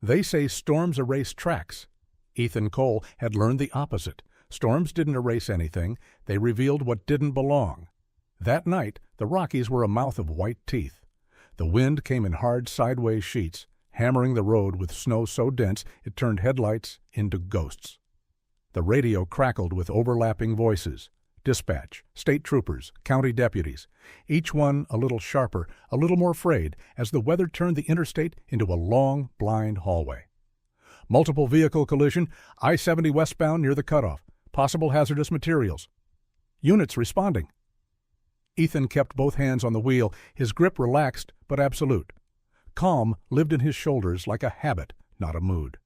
They say storms erase tracks. Ethan Cole had learned the opposite. Storms didn't erase anything, they revealed what didn't belong. That night, the Rockies were a mouth of white teeth. The wind came in hard sideways sheets, hammering the road with snow so dense it turned headlights into ghosts. The radio crackled with overlapping voices. Dispatch, state troopers, county deputies, each one a little sharper, a little more frayed, as the weather turned the interstate into a long, blind hallway. Multiple vehicle collision, I-70 westbound near the cutoff. Possible hazardous materials. Units responding. Ethan kept both hands on the wheel, his grip relaxed but absolute. Calm lived in his shoulders like a habit, not a mood.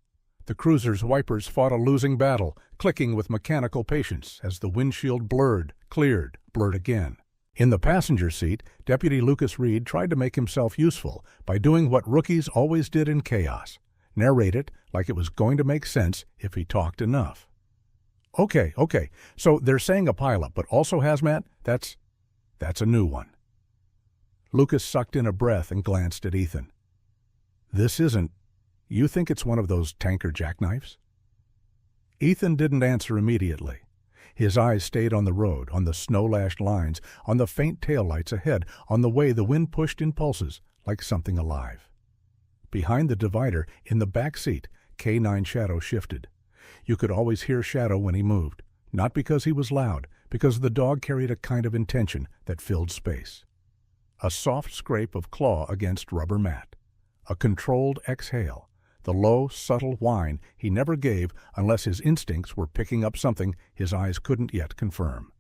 The cruiser's wipers fought a losing battle, clicking with mechanical patience as the windshield blurred, cleared, blurred again. In the passenger seat, Deputy Lucas Reed tried to make himself useful by doing what rookies always did in chaos: narrate it like it was going to make sense if he talked enough. Okay, so they're saying a pileup, but also hazmat? That's a new one. Lucas sucked in a breath and glanced at Ethan. This isn't... You think it's one of those tanker jackknives? Ethan didn't answer immediately. His eyes stayed on the road, on the snow-lashed lines, on the faint taillights ahead, on the way the wind pushed in pulses like something alive. Behind the divider, in the back seat, K9 Shadow shifted. You could always hear Shadow when he moved, not because he was loud, because the dog carried a kind of intention that filled space. A soft scrape of claw against rubber mat. A controlled exhale. The low, subtle whine he never gave unless his instincts were picking up something his eyes couldn't yet confirm.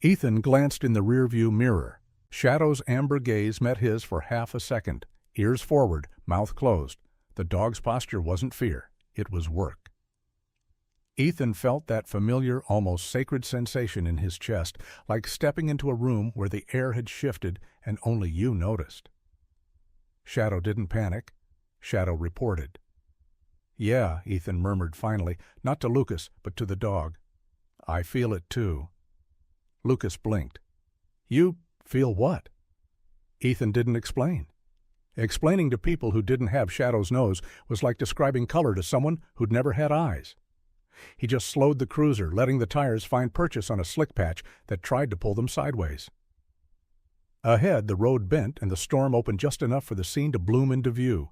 Ethan glanced in the rearview mirror. Shadow's amber gaze met his for half a second, ears forward, mouth closed. The dog's posture wasn't fear, it was work. Ethan felt that familiar, almost sacred sensation in his chest, like stepping into a room where the air had shifted and only you noticed. Shadow didn't panic. Shadow reported. Yeah, Ethan murmured finally, not to Lucas, but to the dog. I feel it too. Lucas blinked. You feel what? Ethan didn't explain. Explaining to people who didn't have Shadow's nose was like describing color to someone who'd never had eyes. He just slowed the cruiser, letting the tires find purchase on a slick patch that tried to pull them sideways. Ahead, the road bent and the storm opened just enough for the scene to bloom into view.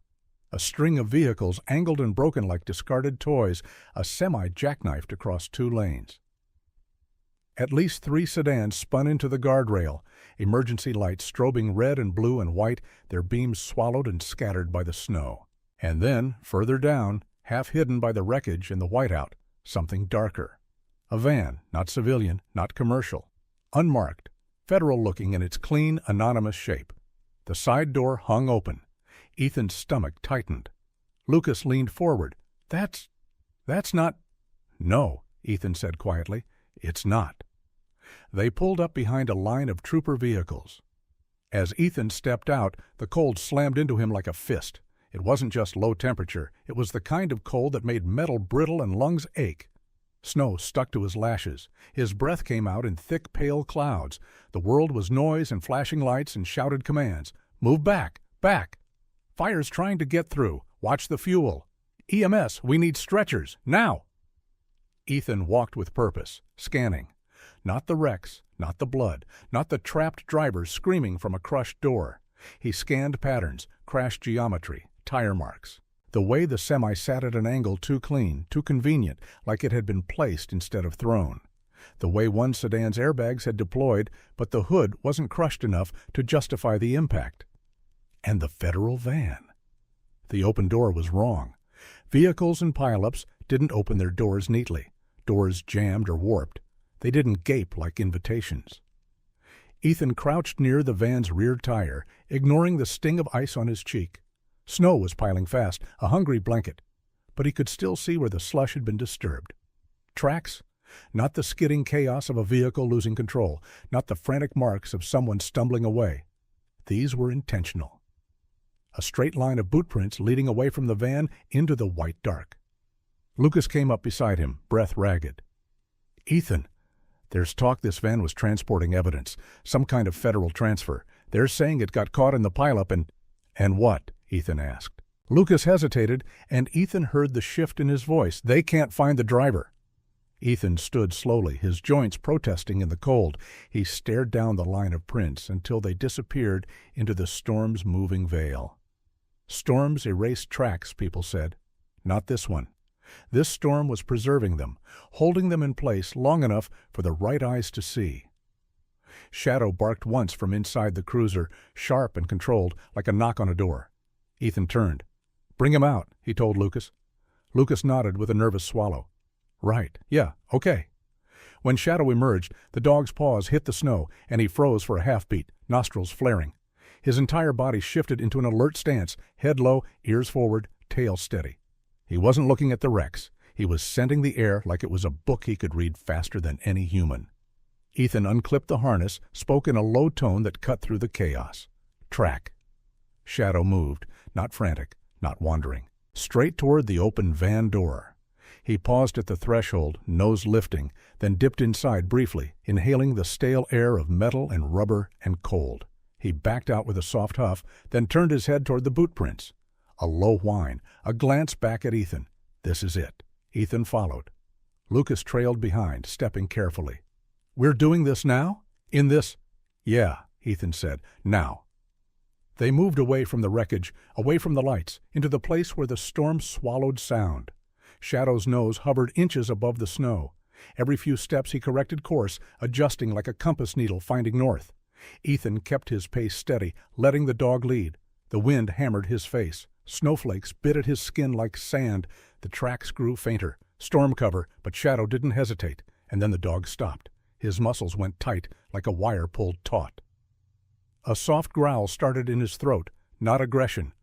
A string of vehicles angled and broken like discarded toys, a semi jackknifed across 2 lanes. At least 3 sedans spun into the guardrail, emergency lights strobing red and blue and white, their beams swallowed and scattered by the snow. And then, further down, half hidden by the wreckage and the whiteout, something darker. A van, not civilian, not commercial. Unmarked, federal-looking in its clean, anonymous shape. The side door hung open. Ethan's stomach tightened. Lucas leaned forward. That's not... No, Ethan said quietly. It's not. They pulled up behind a line of trooper vehicles. As Ethan stepped out, the cold slammed into him like a fist. It wasn't just low temperature. It was the kind of cold that made metal brittle and lungs ache. Snow stuck to his lashes. His breath came out in thick, pale clouds. The world was noise and flashing lights and shouted commands. Move back! Back! Fire's trying to get through. Watch the fuel. EMS, we need stretchers, now! Ethan walked with purpose, scanning. Not the wrecks, not the blood, not the trapped drivers screaming from a crushed door. He scanned patterns, crashed geometry, tire marks. The way the semi sat at an angle too clean, too convenient, like it had been placed instead of thrown. The way one sedan's airbags had deployed, but the hood wasn't crushed enough to justify the impact. And the federal van. The open door was wrong. Vehicles and pileups didn't open their doors neatly. Doors jammed or warped. They didn't gape like invitations. Ethan crouched near the van's rear tire, ignoring the sting of ice on his cheek. Snow was piling fast, a hungry blanket, but he could still see where the slush had been disturbed. Tracks? Not the skidding chaos of a vehicle losing control, not the frantic marks of someone stumbling away. These were intentional. A straight line of boot prints leading away from the van into the white dark. Lucas came up beside him, breath ragged. Ethan, there's talk this van was transporting evidence, some kind of federal transfer. They're saying it got caught in the pileup and... And what? Ethan asked. Lucas hesitated, and Ethan heard the shift in his voice. "They can't find the driver." Ethan stood slowly, his joints protesting in the cold. He stared down the line of prints until they disappeared into the storm's moving veil. Storms erase tracks, people said. Not this one. This storm was preserving them, holding them in place long enough for the right eyes to see. Shadow barked once from inside the cruiser, sharp and controlled, like a knock on a door. Ethan turned. "Bring him out," he told Lucas. Lucas nodded with a nervous swallow. "Right, yeah, okay." When Shadow emerged, the dog's paws hit the snow, and he froze for a half-beat, nostrils flaring. His entire body shifted into an alert stance, head low, ears forward, tail steady. He wasn't looking at the wrecks. He was scenting the air like it was a book he could read faster than any human. Ethan unclipped the harness, spoke in a low tone that cut through the chaos. "Track." Shadow moved, not frantic, not wandering, straight toward the open van door. He paused at the threshold, nose lifting, then dipped inside briefly, inhaling the stale air of metal and rubber and cold. He backed out with a soft huff, then turned his head toward the boot prints. A low whine, a glance back at Ethan. This is it. Ethan followed. Lucas trailed behind, stepping carefully. "We're doing this now? In this—" "Yeah," Ethan said. "Now." They moved away from the wreckage, away from the lights, into the place where the storm swallowed sound. Shadow's nose hovered inches above the snow. Every few steps he corrected course, adjusting like a compass needle finding north. Ethan kept his pace steady, letting the dog lead. The wind hammered his face. Snowflakes bit at his skin like sand. The tracks grew fainter. Storm cover, but Shadow didn't hesitate. And then the dog stopped. His muscles went tight, like a wire pulled taut. A soft growl started in his throat, not aggression.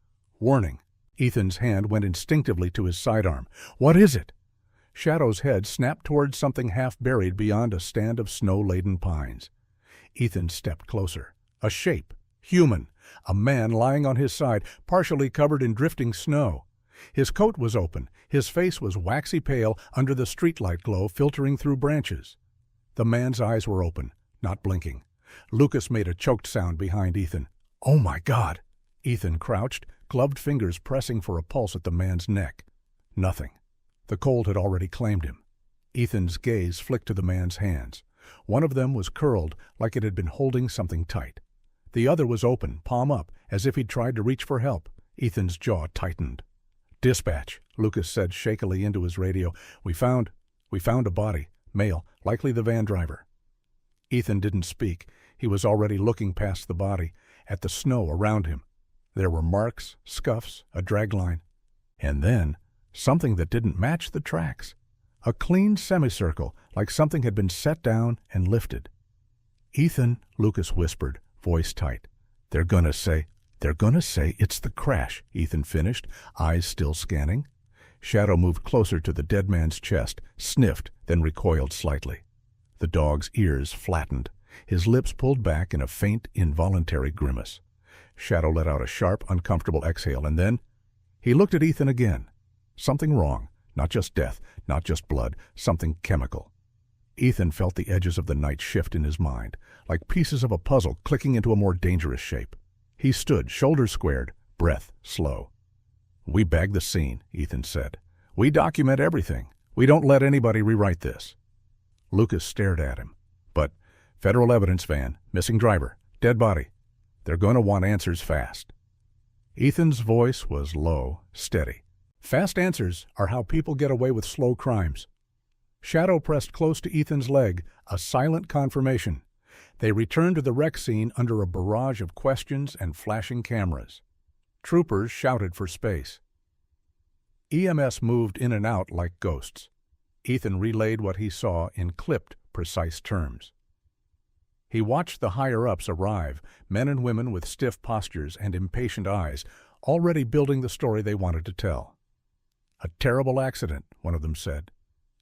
Warning. Ethan's hand went instinctively to his sidearm. "What is it?" Shadow's head snapped towards something half buried beyond a stand of snow-laden pines. Ethan stepped closer. A shape. Human. A man lying on his side, partially covered in drifting snow. His coat was open. His face was waxy pale under the streetlight glow filtering through branches. The man's eyes were open, not blinking. Lucas made a choked sound behind Ethan. "Oh my God!" Ethan crouched, gloved fingers pressing for a pulse at the man's neck. Nothing. The cold had already claimed him. Ethan's gaze flicked to the man's hands. One of them was curled, like it had been holding something tight. The other was open, palm up, as if he'd tried to reach for help. Ethan's jaw tightened. "Dispatch," Lucas said shakily into his radio. We found a body. Male, likely the van driver." Ethan didn't speak. He was already looking past the body, at the snow around him. There were marks, scuffs, a dragline. And then, something that didn't match the tracks. A clean semicircle, like something had been set down and lifted. "Ethan," Lucas whispered, voice tight. They're gonna say it's the crash," Ethan finished, eyes still scanning. Shadow moved closer to the dead man's chest, sniffed, then recoiled slightly. The dog's ears flattened. His lips pulled back in a faint, involuntary grimace. Shadow let out a sharp, uncomfortable exhale, and then he looked at Ethan again. Something wrong. Not just death, not just blood, something chemical. Ethan felt the edges of the night shift in his mind, like pieces of a puzzle clicking into a more dangerous shape. He stood, shoulders squared, breath slow. "We bag the scene," Ethan said. "We document everything. We don't let anybody rewrite this." Lucas stared at him. "But federal evidence van, missing driver, dead body. They're going to want answers fast." Ethan's voice was low, steady. "Fast answers are how people get away with slow crimes." Shadow pressed close to Ethan's leg, a silent confirmation. They returned to the wreck scene under a barrage of questions and flashing cameras. Troopers shouted for space. EMS moved in and out like ghosts. Ethan relayed what he saw in clipped, precise terms. He watched the higher-ups arrive, men and women with stiff postures and impatient eyes, already building the story they wanted to tell. "A terrible accident," one of them said.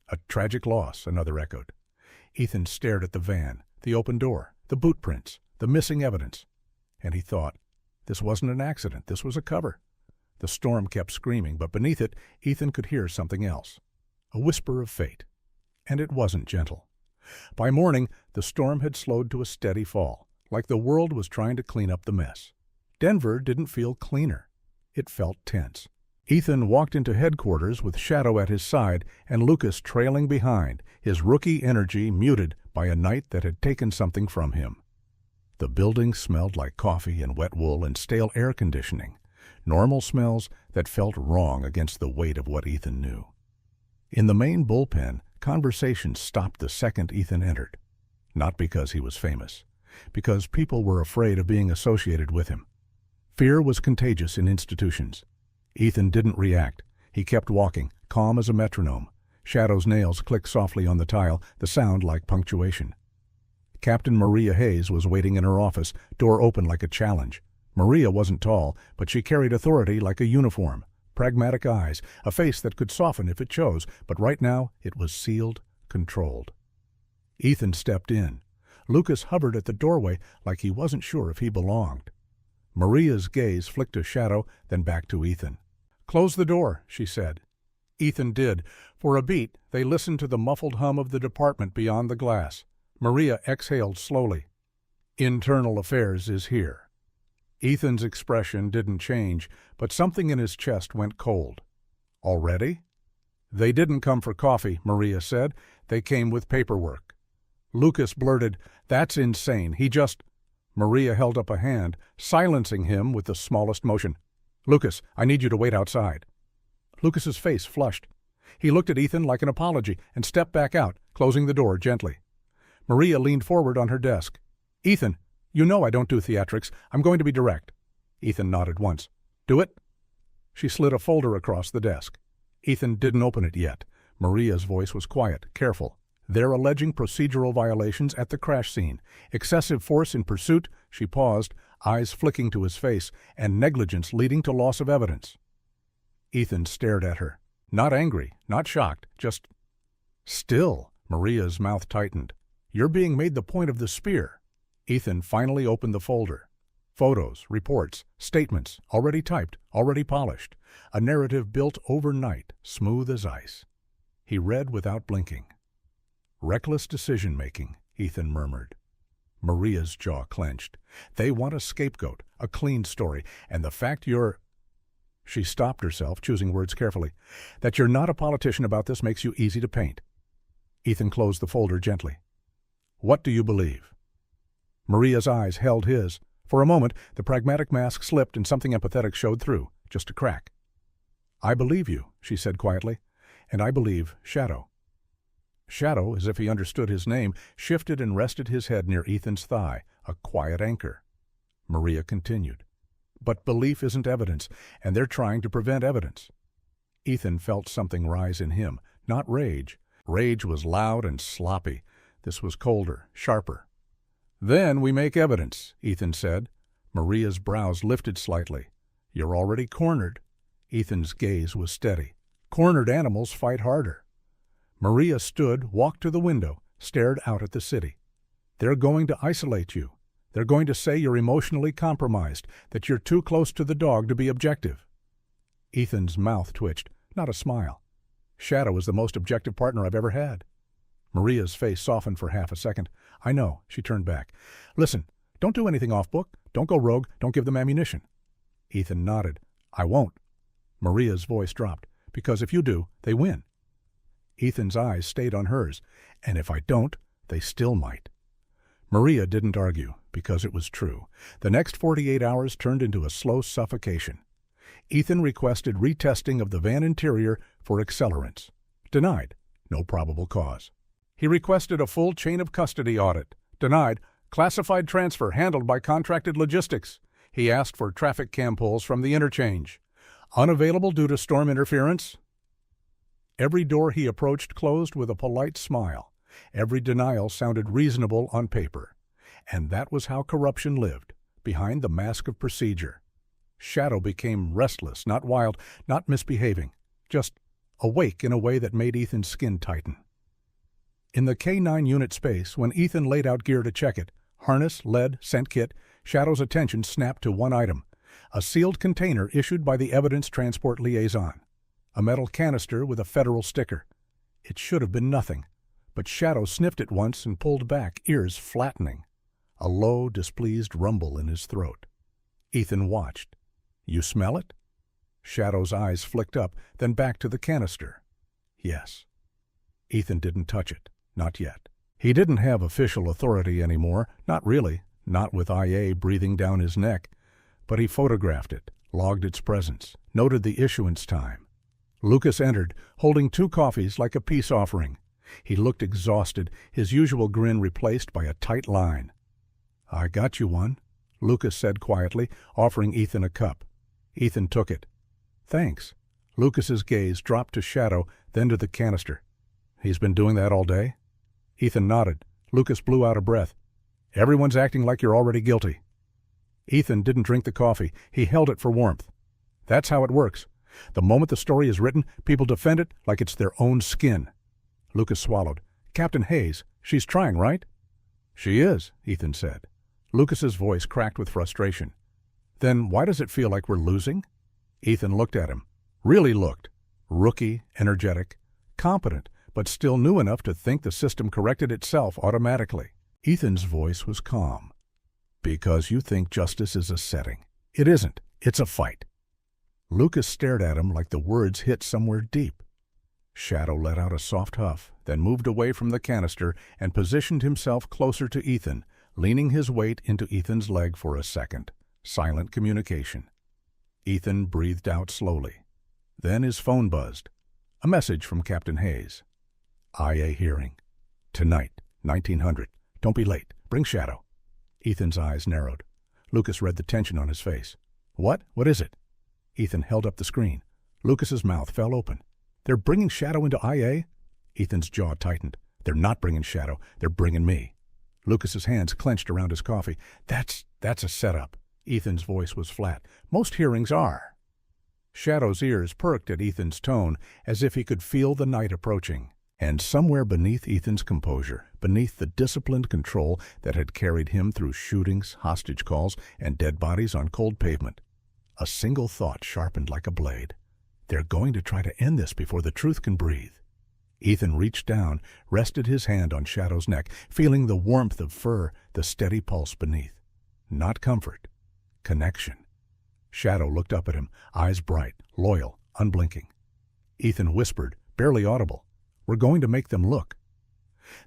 "A tragic loss," another echoed. Ethan stared at the van, the open door, the boot prints, the missing evidence. And he thought, this wasn't an accident, this was a cover. The storm kept screaming, but beneath it, Ethan could hear something else. A whisper of fate. And it wasn't gentle. By morning, the storm had slowed to a steady fall, like the world was trying to clean up the mess. Denver didn't feel cleaner. It felt tense. Ethan walked into headquarters with Shadow at his side and Lucas trailing behind, his rookie energy muted by a night that had taken something from him. The building smelled like coffee and wet wool and stale air conditioning, normal smells that felt wrong against the weight of what Ethan knew. In the main bullpen, conversation stopped the second Ethan entered. Not because he was famous, because people were afraid of being associated with him. Fear was contagious in institutions. Ethan didn't react. He kept walking, calm as a metronome. Shadow's nails clicked softly on the tile, the sound like punctuation. Captain Maria Hayes was waiting in her office, door open like a challenge. Maria wasn't tall, but she carried authority like a uniform. Pragmatic eyes, a face that could soften if it chose, but right now it was sealed, controlled. Ethan stepped in. Lucas hovered at the doorway like he wasn't sure if he belonged. Maria's gaze flicked to Shadow, then back to Ethan. "Close the door," she said. Ethan did. For a beat, they listened to the muffled hum of the department beyond the glass. Maria exhaled slowly. "Internal Affairs is here." Ethan's expression didn't change, but something in his chest went cold. "Already?" "They didn't come for coffee," Maria said. "They came with paperwork." Lucas blurted, "That's insane. He just—" Maria held up a hand, silencing him with the smallest motion. "Lucas, I need you to wait outside." Lucas's face flushed. He looked at Ethan like an apology and stepped back out, closing the door gently. Maria leaned forward on her desk. "Ethan, you know I don't do theatrics. I'm going to be direct." Ethan nodded once. "Do it?" She slid a folder across the desk. Ethan didn't open it yet. Maria's voice was quiet, careful. "They're alleging procedural violations at the crash scene, excessive force in pursuit," she paused, eyes flicking to his face, "and negligence leading to loss of evidence." Ethan stared at her. Not angry, not shocked, just still. Maria's mouth tightened. "You're being made the point of the spear." Ethan finally opened the folder. Photos, reports, statements, already typed, already polished. A narrative built overnight, smooth as ice. He read without blinking. "Reckless decision-making," Ethan murmured. Maria's jaw clenched. "They want a scapegoat, a clean story, and the fact you're—" She stopped herself, choosing words carefully. "That you're not a politician about this makes you easy to paint." Ethan closed the folder gently. "What do you believe?" Maria's eyes held his. For a moment, the pragmatic mask slipped and something empathetic showed through, just a crack. "I believe you," she said quietly, "and I believe Shadow." Shadow, as if he understood his name, shifted and rested his head near Ethan's thigh, a quiet anchor. Maria continued. "But belief isn't evidence, and they're trying to prevent evidence." Ethan felt something rise in him, not rage. Rage was loud and sloppy. This was colder, sharper. "Then we make evidence," Ethan said. Maria's brows lifted slightly. "You're already cornered." Ethan's gaze was steady. "Cornered animals fight harder." Maria stood, walked to the window, stared out at the city. "They're going to isolate you. They're going to say you're emotionally compromised, that you're too close to the dog to be objective." Ethan's mouth twitched, not a smile. "Shadow is the most objective partner I've ever had." Maria's face softened for half a second. "I know," she turned back. "Listen, don't do anything off-book. Don't go rogue. Don't give them ammunition." Ethan nodded. "I won't." Maria's voice dropped. "Because if you do, they win." Ethan's eyes stayed on hers. "And if I don't, they still might." Maria didn't argue, because it was true. The next 48 hours turned into a slow suffocation. Ethan requested retesting of the van interior for accelerants. Denied. No probable cause. He requested a full chain of custody audit. Denied. Classified transfer handled by contracted logistics. He asked for traffic cam pulls from the interchange. Unavailable due to storm interference. Every door he approached closed with a polite smile. Every denial sounded reasonable on paper. And that was how corruption lived, behind the mask of procedure. Shadow became restless, not wild, not misbehaving, just awake in a way that made Ethan's skin tighten. In the K9 unit space, when Ethan laid out gear to check it, harness, lead, scent kit, Shadow's attention snapped to one item, a sealed container issued by the evidence transport liaison. A metal canister with a federal sticker. It should have been nothing, but Shadow sniffed it once and pulled back, ears flattening. A low, displeased rumble in his throat. Ethan watched. "You smell it?" Shadow's eyes flicked up, then back to the canister. Yes. Ethan didn't touch it. Not yet. He didn't have official authority anymore, not really, not with IA breathing down his neck. But he photographed it, logged its presence, noted the issuance time. Lucas entered, holding 2 coffees like a peace offering. He looked exhausted, his usual grin replaced by a tight line. "I got you one," Lucas said quietly, offering Ethan a cup. Ethan took it. "Thanks." Lucas's gaze dropped to Shadow, then to the canister. "He's been doing that all day?" Ethan nodded. Lucas blew out a breath. "Everyone's acting like you're already guilty." Ethan didn't drink the coffee. He held it for warmth. "That's how it works. The moment the story is written, people defend it like it's their own skin." Lucas swallowed. "Captain Hayes, she's trying, right?" "She is," Ethan said. Lucas's voice cracked with frustration. "Then why does it feel like we're losing?" Ethan looked at him. Really looked. Rookie, energetic, competent, but still new enough to think the system corrected itself automatically. Ethan's voice was calm. "Because you think justice is a setting. It isn't. It's a fight." Lucas stared at him like the words hit somewhere deep. Shadow let out a soft huff, then moved away from the canister and positioned himself closer to Ethan, leaning his weight into Ethan's leg for a second. Silent communication. Ethan breathed out slowly. Then his phone buzzed. A message from Captain Hayes. "IA hearing. Tonight, 1900. Don't be late. Bring Shadow." Ethan's eyes narrowed. Lucas read the tension on his face. "What? What is it?" Ethan held up the screen. Lucas's mouth fell open. "They're bringing Shadow into IA?" Ethan's jaw tightened. "They're not bringing Shadow. They're bringing me." Lucas's hands clenched around his coffee. That's a setup." Ethan's voice was flat. "Most hearings are." Shadow's ears perked at Ethan's tone, as if he could feel the night approaching. And somewhere beneath Ethan's composure, beneath the disciplined control that had carried him through shootings, hostage calls, and dead bodies on cold pavement, a single thought sharpened like a blade. They're going to try to end this before the truth can breathe. Ethan reached down, rested his hand on Shadow's neck, feeling the warmth of fur, the steady pulse beneath. Not comfort. Connection. Shadow looked up at him, eyes bright, loyal, unblinking. Ethan whispered, barely audible, "We're going to make them look."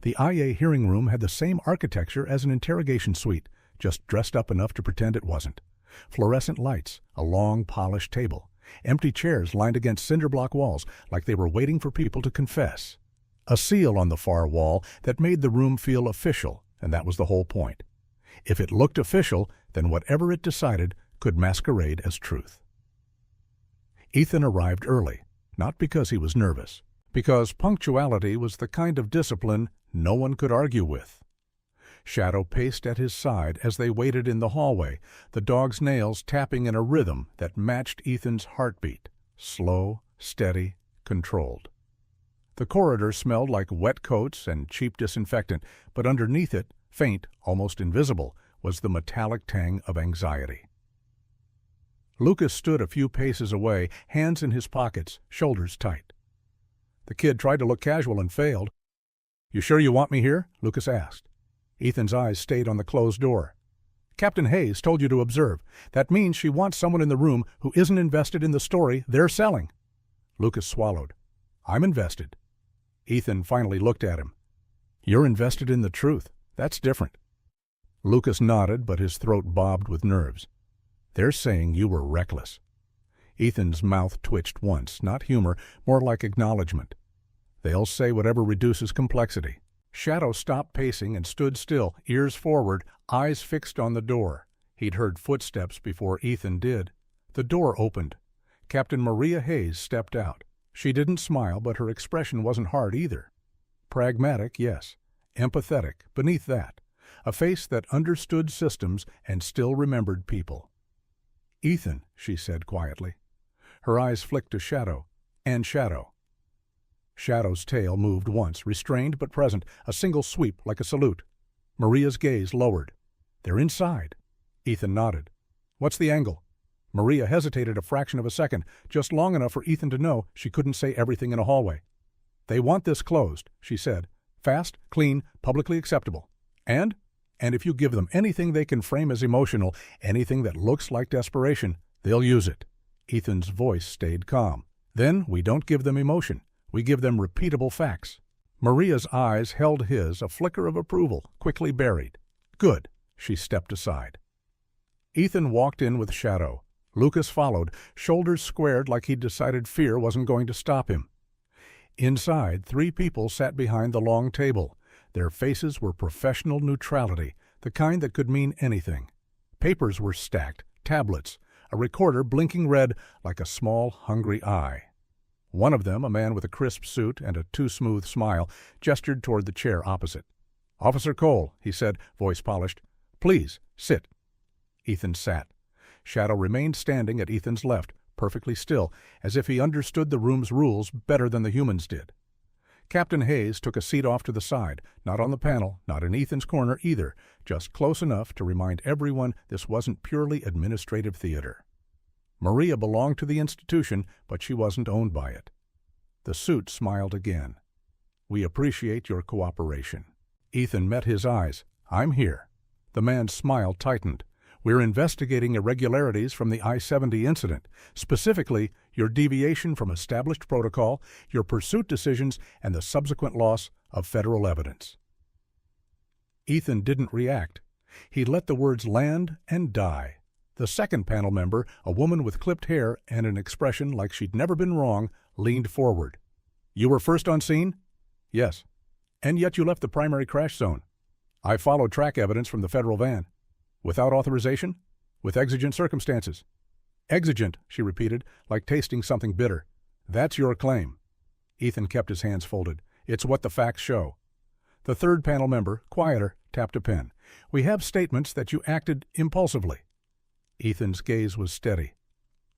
The IA hearing room had the same architecture as an interrogation suite, just dressed up enough to pretend it wasn't. Fluorescent lights, a long, polished table, empty chairs lined against cinder-block walls like they were waiting for people to confess. A seal on the far wall that made the room feel official, and that was the whole point. If it looked official, then whatever it decided could masquerade as truth. Ethan arrived early, not because he was nervous, because punctuality was the kind of discipline no one could argue with. Shadow paced at his side as they waited in the hallway, the dog's nails tapping in a rhythm that matched Ethan's heartbeat, slow, steady, controlled. The corridor smelled like wet coats and cheap disinfectant, but underneath it, faint, almost invisible, was the metallic tang of anxiety. Lucas stood a few paces away, hands in his pockets, shoulders tight. The kid tried to look casual and failed. "You sure you want me here?" Lucas asked. Ethan's eyes stayed on the closed door. "Captain Hayes told you to observe. That means she wants someone in the room who isn't invested in the story they're selling." Lucas swallowed. "I'm invested." Ethan finally looked at him. "You're invested in the truth. That's different." Lucas nodded, but his throat bobbed with nerves. "They're saying you were reckless." Ethan's mouth twitched once, not humor, more like acknowledgement. "They'll say whatever reduces complexity." Shadow stopped pacing and stood still, ears forward, eyes fixed on the door. He'd heard footsteps before Ethan did. The door opened. Captain Maria Hayes stepped out. She didn't smile, but her expression wasn't hard either. Pragmatic, yes. Empathetic, beneath that. A face that understood systems and still remembered people. "Ethan," she said quietly. Her eyes flicked to Shadow, and Shadow. Shadow's tail moved once, restrained but present, a single sweep like a salute. Maria's gaze lowered. "They're inside." Ethan nodded. "What's the angle?" Maria hesitated a fraction of a second, just long enough for Ethan to know she couldn't say everything in a hallway. "They want this closed," she said. "Fast, clean, publicly acceptable. And if you give them anything they can frame as emotional, anything that looks like desperation, they'll use it." Ethan's voice stayed calm. Then we don't give them emotion. We give them repeatable facts. Maria's eyes held his, a flicker of approval, quickly buried. Good. She stepped aside. Ethan walked in with Shadow. Lucas followed, shoulders squared like he'd decided fear wasn't going to stop him. Inside, 3 people sat behind the long table. Their faces were professional neutrality, the kind that could mean anything. Papers were stacked, tablets, a recorder blinking red like a small, hungry eye. One of them, a man with a crisp suit and a too-smooth smile, gestured toward the chair opposite. "Officer Cole," he said, voice polished. "Please, sit." Ethan sat. Shadow remained standing at Ethan's left, perfectly still, as if he understood the room's rules better than the humans did. Captain Hayes took a seat off to the side, not on the panel, not in Ethan's corner either, just close enough to remind everyone this wasn't purely administrative theater. Maria belonged to the institution, but she wasn't owned by it. The suit smiled again. "We appreciate your cooperation." Ethan met his eyes. "I'm here." The man's smile tightened. "We're investigating irregularities from the I-70 incident, specifically your deviation from established protocol, your pursuit decisions, and the subsequent loss of federal evidence." Ethan didn't react. He let the words land and die. The second panel member, a woman with clipped hair and an expression like she'd never been wrong, leaned forward. "You were first on scene?" "Yes." "And yet you left the primary crash zone." "I followed track evidence from the federal van." "Without authorization?" "With exigent circumstances." "Exigent," she repeated, like tasting something bitter. "That's your claim." Ethan kept his hands folded. "It's what the facts show." The third panel member, quieter, tapped a pen. "We have statements that you acted impulsively." Ethan's gaze was steady.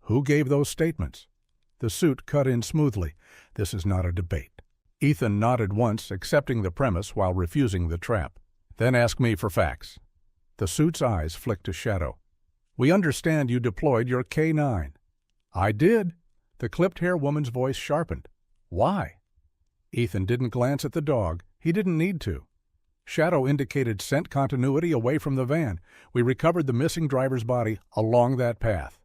"Who gave those statements?" The suit cut in smoothly. "This is not a debate." Ethan nodded once, accepting the premise while refusing the trap. "Then ask me for facts." The suit's eyes flicked to Shadow. "We understand you deployed your K-9. "I did." The clipped-hair woman's voice sharpened. "Why?" Ethan didn't glance at the dog. He didn't need to. Shadow indicated scent continuity away from the van. We recovered the missing driver's body along that path.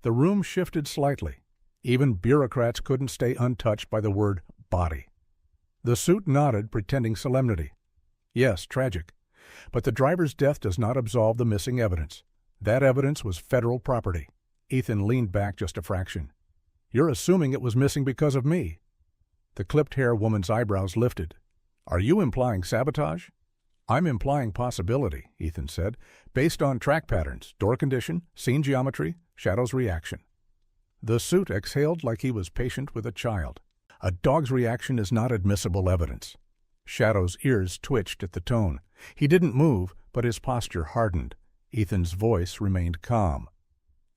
The room shifted slightly. Even bureaucrats couldn't stay untouched by the word body. The suit nodded, pretending solemnity. "Yes, tragic. But the driver's death does not absolve the missing evidence. That evidence was federal property." Ethan leaned back just a fraction. "You're assuming it was missing because of me." The clipped-hair woman's eyebrows lifted. "Are you implying sabotage?" "I'm implying possibility," Ethan said, "based on track patterns, door condition, scene geometry, Shadow's reaction." The suit exhaled like he was patient with a child. "A dog's reaction is not admissible evidence." Shadow's ears twitched at the tone. He didn't move, but his posture hardened. Ethan's voice remained calm.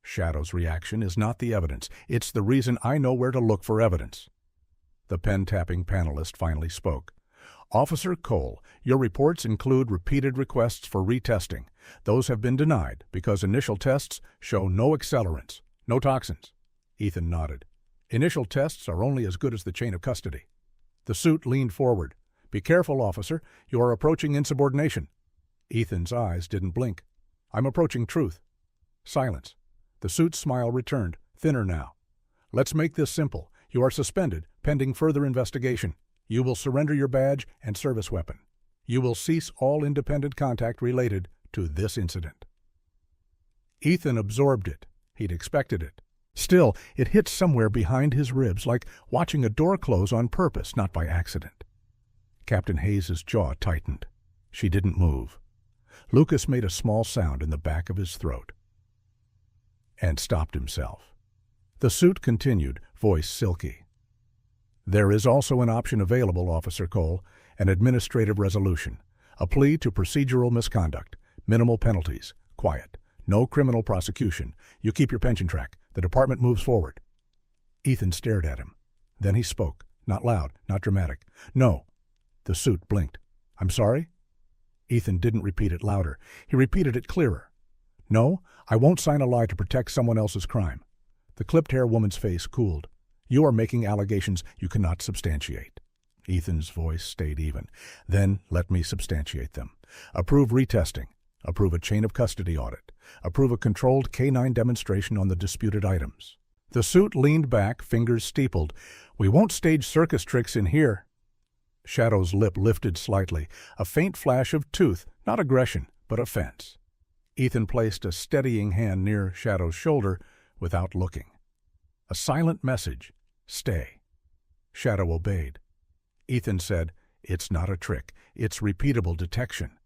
"Shadow's reaction is not the evidence. It's the reason I know where to look for evidence." The pen-tapping panelist finally spoke. "Officer Cole, your reports include repeated requests for retesting. Those have been denied because initial tests show no accelerants, no toxins." Ethan nodded. "Initial tests are only as good as the chain of custody." The suit leaned forward. "Be careful, officer. You are approaching insubordination." Ethan's eyes didn't blink. "I'm approaching truth." Silence. The suit's smile returned, thinner now. "Let's make this simple. You are suspended, pending further investigation. You will surrender your badge and service weapon. You will cease all independent contact related to this incident." Ethan absorbed it. He'd expected it. Still, it hit somewhere behind his ribs, like watching a door close on purpose, not by accident. Captain Hayes's jaw tightened. She didn't move. Lucas made a small sound in the back of his throat and stopped himself. The suit continued, voice silky. "There is also an option available, Officer Cole, an administrative resolution, a plea to procedural misconduct, minimal penalties, quiet, no criminal prosecution. You keep your pension track. The department moves forward." Ethan stared at him. Then he spoke, not loud, not dramatic. "No." The suit blinked. "I'm sorry?" Ethan didn't repeat it louder. He repeated it clearer. "No, I won't sign a lie to protect someone else's crime." The clipped-hair woman's face cooled. "You are making allegations you cannot substantiate." Ethan's voice stayed even. "Then let me substantiate them. Approve retesting. Approve a chain of custody audit. Approve a controlled K-9 demonstration on the disputed items. The suit leaned back, fingers steepled. We won't stage circus tricks in here. Shadow's lip lifted slightly, a faint flash of tooth, not aggression, but offense. Ethan placed a steadying hand near Shadow's shoulder without looking. A silent message, stay. Shadow obeyed. Ethan said, it's not a trick, it's repeatable detection.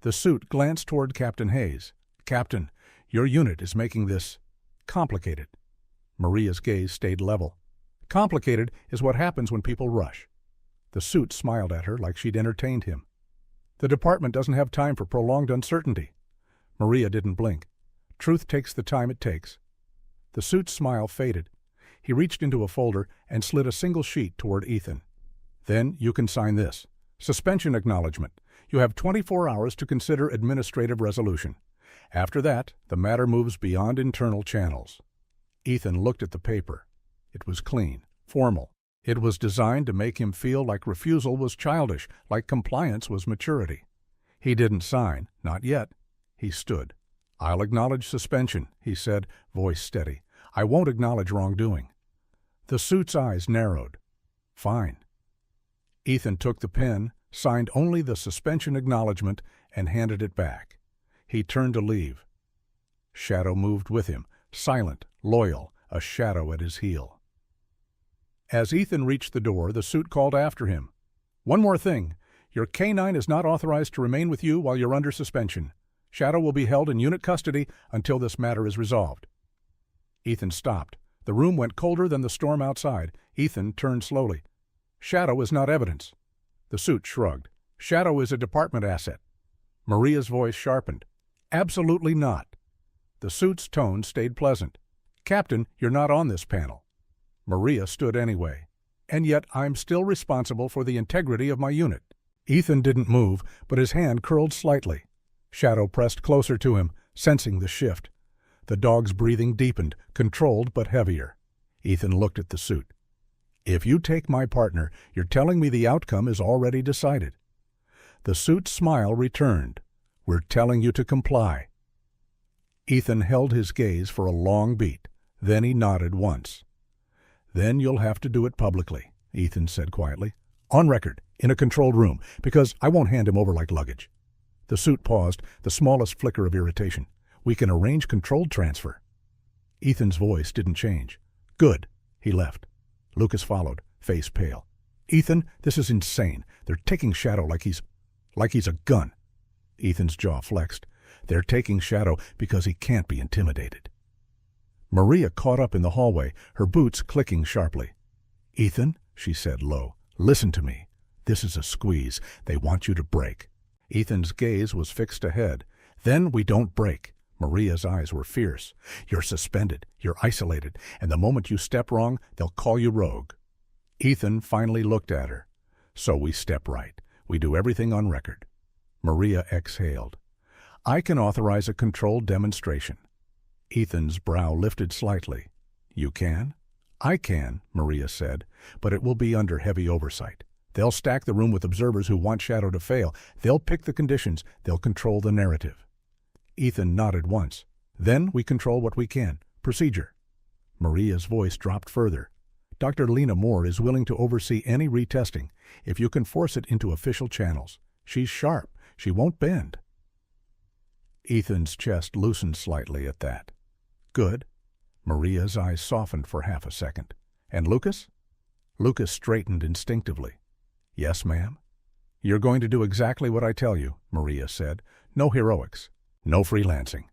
The suit glanced toward Captain Hayes. Captain, your unit is making this complicated. Maria's gaze stayed level. Complicated is what happens when people rush. The suit smiled at her like she'd entertained him. The department doesn't have time for prolonged uncertainty. Maria didn't blink. Truth takes the time it takes. The suit's smile faded. He reached into a folder and slid a single sheet toward Ethan. Then you can sign this. Suspension acknowledgement. You have 24 hours to consider administrative resolution. After that, the matter moves beyond internal channels. Ethan looked at the paper. It was clean, formal. It was designed to make him feel like refusal was childish, like compliance was maturity. He didn't sign, not yet. He stood. I'll acknowledge suspension, he said, voice steady. I won't acknowledge wrongdoing. The suit's eyes narrowed. Fine. Ethan took the pen, signed only the suspension acknowledgement, and handed it back. He turned to leave. Shadow moved with him, silent, loyal, a shadow at his heel. As Ethan reached the door, the suit called after him. One more thing. Your K-9 is not authorized to remain with you while you're under suspension. Shadow will be held in unit custody until this matter is resolved. Ethan stopped. The room went colder than the storm outside. Ethan turned slowly. Shadow is not evidence. The suit shrugged. Shadow is a department asset. Maria's voice sharpened. Absolutely not. The suit's tone stayed pleasant. Captain, you're not on this panel. Maria stood anyway. And yet I'm still responsible for the integrity of my unit. Ethan didn't move, but his hand curled slightly. Shadow pressed closer to him, sensing the shift. The dog's breathing deepened, controlled but heavier. Ethan looked at the suit. If you take my partner, you're telling me the outcome is already decided. The suit's smile returned. We're telling you to comply. Ethan held his gaze for a long beat. Then he nodded once. Then you'll have to do it publicly, Ethan said quietly. On record, in a controlled room, because I won't hand him over like luggage. The suit paused, the smallest flicker of irritation. We can arrange controlled transfer. Ethan's voice didn't change. Good. He left. Lucas followed, face pale. Ethan, this is insane. They're taking Shadow like he's a gun. Ethan's jaw flexed. They're taking Shadow because he can't be intimidated. Maria caught up in the hallway, her boots clicking sharply. Ethan, she said low, listen to me. This is a squeeze. They want you to break. Ethan's gaze was fixed ahead. Then we don't break. Maria's eyes were fierce. You're suspended, you're isolated, and the moment you step wrong, they'll call you rogue. Ethan finally looked at her. So we step right. We do everything on record. Maria exhaled. I can authorize a controlled demonstration. Ethan's brow lifted slightly. You can? I can, Maria said, but it will be under heavy oversight. They'll stack the room with observers who want Shadow to fail. They'll pick the conditions. They'll control the narrative. Ethan nodded once. Then we control what we can. Procedure. Maria's voice dropped further. Dr. Lena Moore is willing to oversee any retesting, if you can force it into official channels. She's sharp. She won't bend. Ethan's chest loosened slightly at that. Good. Maria's eyes softened for half a second. And Lucas? Lucas straightened instinctively. Yes, ma'am. You're going to do exactly what I tell you, Maria said. No heroics. No freelancing.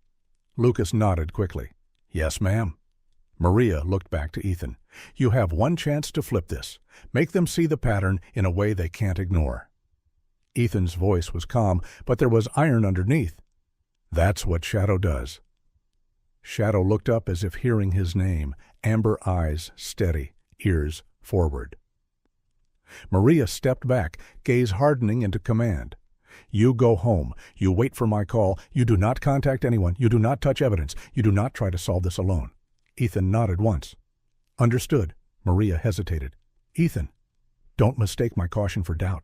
Lucas nodded quickly. Yes, ma'am. Maria looked back to Ethan. You have one chance to flip this. Make them see the pattern in a way they can't ignore. Ethan's voice was calm, but there was iron underneath. That's what Shadow does. Shadow looked up as if hearing his name, amber eyes steady, ears forward. Maria stepped back, gaze hardening into command. You go home. You wait for my call. You do not contact anyone. You do not touch evidence. You do not try to solve this alone. Ethan nodded once. Understood. Maria hesitated. Ethan, don't mistake my caution for doubt.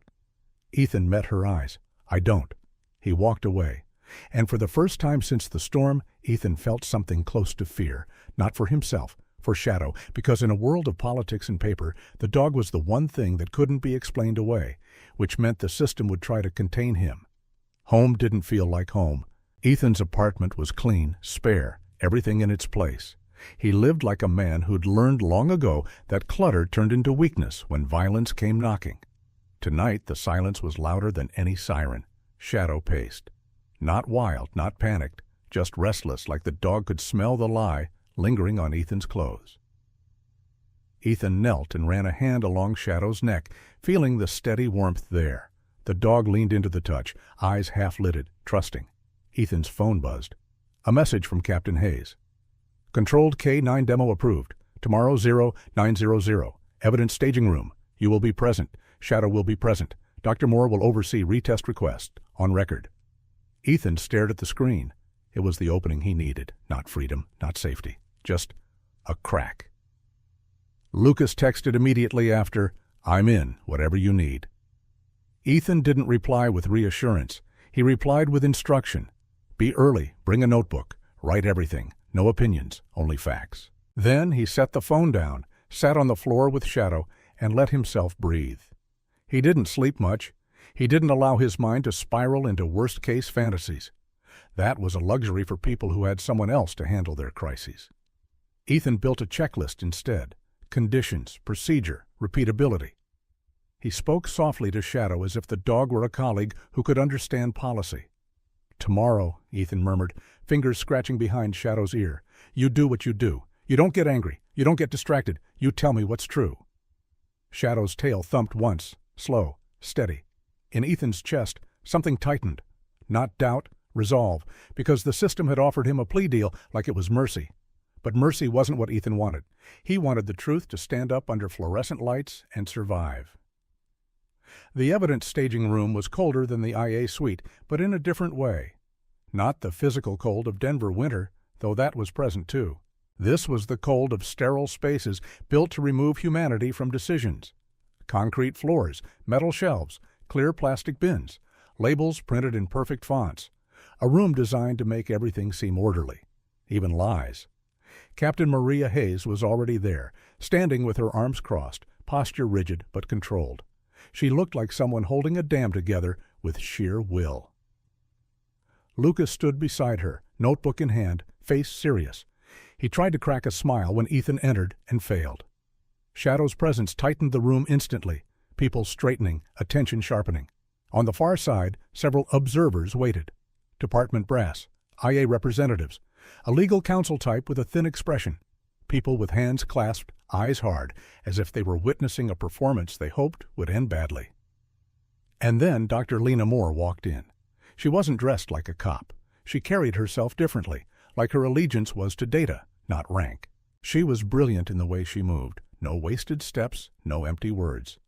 Ethan met her eyes. I don't. He walked away. And for the first time since the storm, Ethan felt something close to fear, not for himself, for Shadow, because in a world of politics and paper, the dog was the one thing that couldn't be explained away, which meant the system would try to contain him. Home didn't feel like home. Ethan's apartment was clean, spare, everything in its place. He lived like a man who'd learned long ago that clutter turned into weakness when violence came knocking. Tonight, the silence was louder than any siren. Shadow paced. Not wild, not panicked, just restless, like the dog could smell the lie lingering on Ethan's clothes. Ethan knelt and ran a hand along Shadow's neck, feeling the steady warmth there. The dog leaned into the touch, eyes half-lidded, trusting. Ethan's phone buzzed. A message from Captain Hayes. Controlled K9 demo approved. Tomorrow 0900. Evidence staging room. You will be present. Shadow will be present. Dr. Moore will oversee retest request. On record. Ethan stared at the screen. It was the opening he needed. Not freedom, not safety. Just a crack. Lucas texted immediately after, "I'm in, whatever you need." Ethan didn't reply with reassurance. He replied with instruction. Be early, bring a notebook, write everything, no opinions, only facts. Then he set the phone down, sat on the floor with Shadow, and let himself breathe. He didn't sleep much. He didn't allow his mind to spiral into worst-case fantasies. That was a luxury for people who had someone else to handle their crises. Ethan built a checklist instead. Conditions, procedure, repeatability. He spoke softly to Shadow as if the dog were a colleague who could understand policy. "Tomorrow," Ethan murmured, fingers scratching behind Shadow's ear. "You do what you do. You don't get angry. You don't get distracted. You tell me what's true." Shadow's tail thumped once, slow, steady. In Ethan's chest, something tightened. Not doubt, resolve, because the system had offered him a plea deal like it was mercy. But mercy wasn't what Ethan wanted. He wanted the truth to stand up under fluorescent lights and survive. The evidence staging room was colder than the IA suite, but in a different way. Not the physical cold of Denver winter, though that was present too. This was the cold of sterile spaces built to remove humanity from decisions. Concrete floors, metal shelves, clear plastic bins, labels printed in perfect fonts. A room designed to make everything seem orderly, even lies. Captain Maria Hayes was already there, standing with her arms crossed, posture rigid but controlled. She looked like someone holding a dam together with sheer will. Lucas stood beside her, notebook in hand, face serious. He tried to crack a smile when Ethan entered and failed. Shadow's presence tightened the room instantly, people straightening, attention sharpening. On the far side, several observers waited. Department brass, IA representatives, a legal counsel type with a thin expression, people with hands clasped, eyes hard, as if they were witnessing a performance they hoped would end badly. And then Dr. Lena Moore walked in. She wasn't dressed like a cop. She carried herself differently, like her allegiance was to data, not rank. She was brilliant in the way she moved. No wasted steps, no empty words.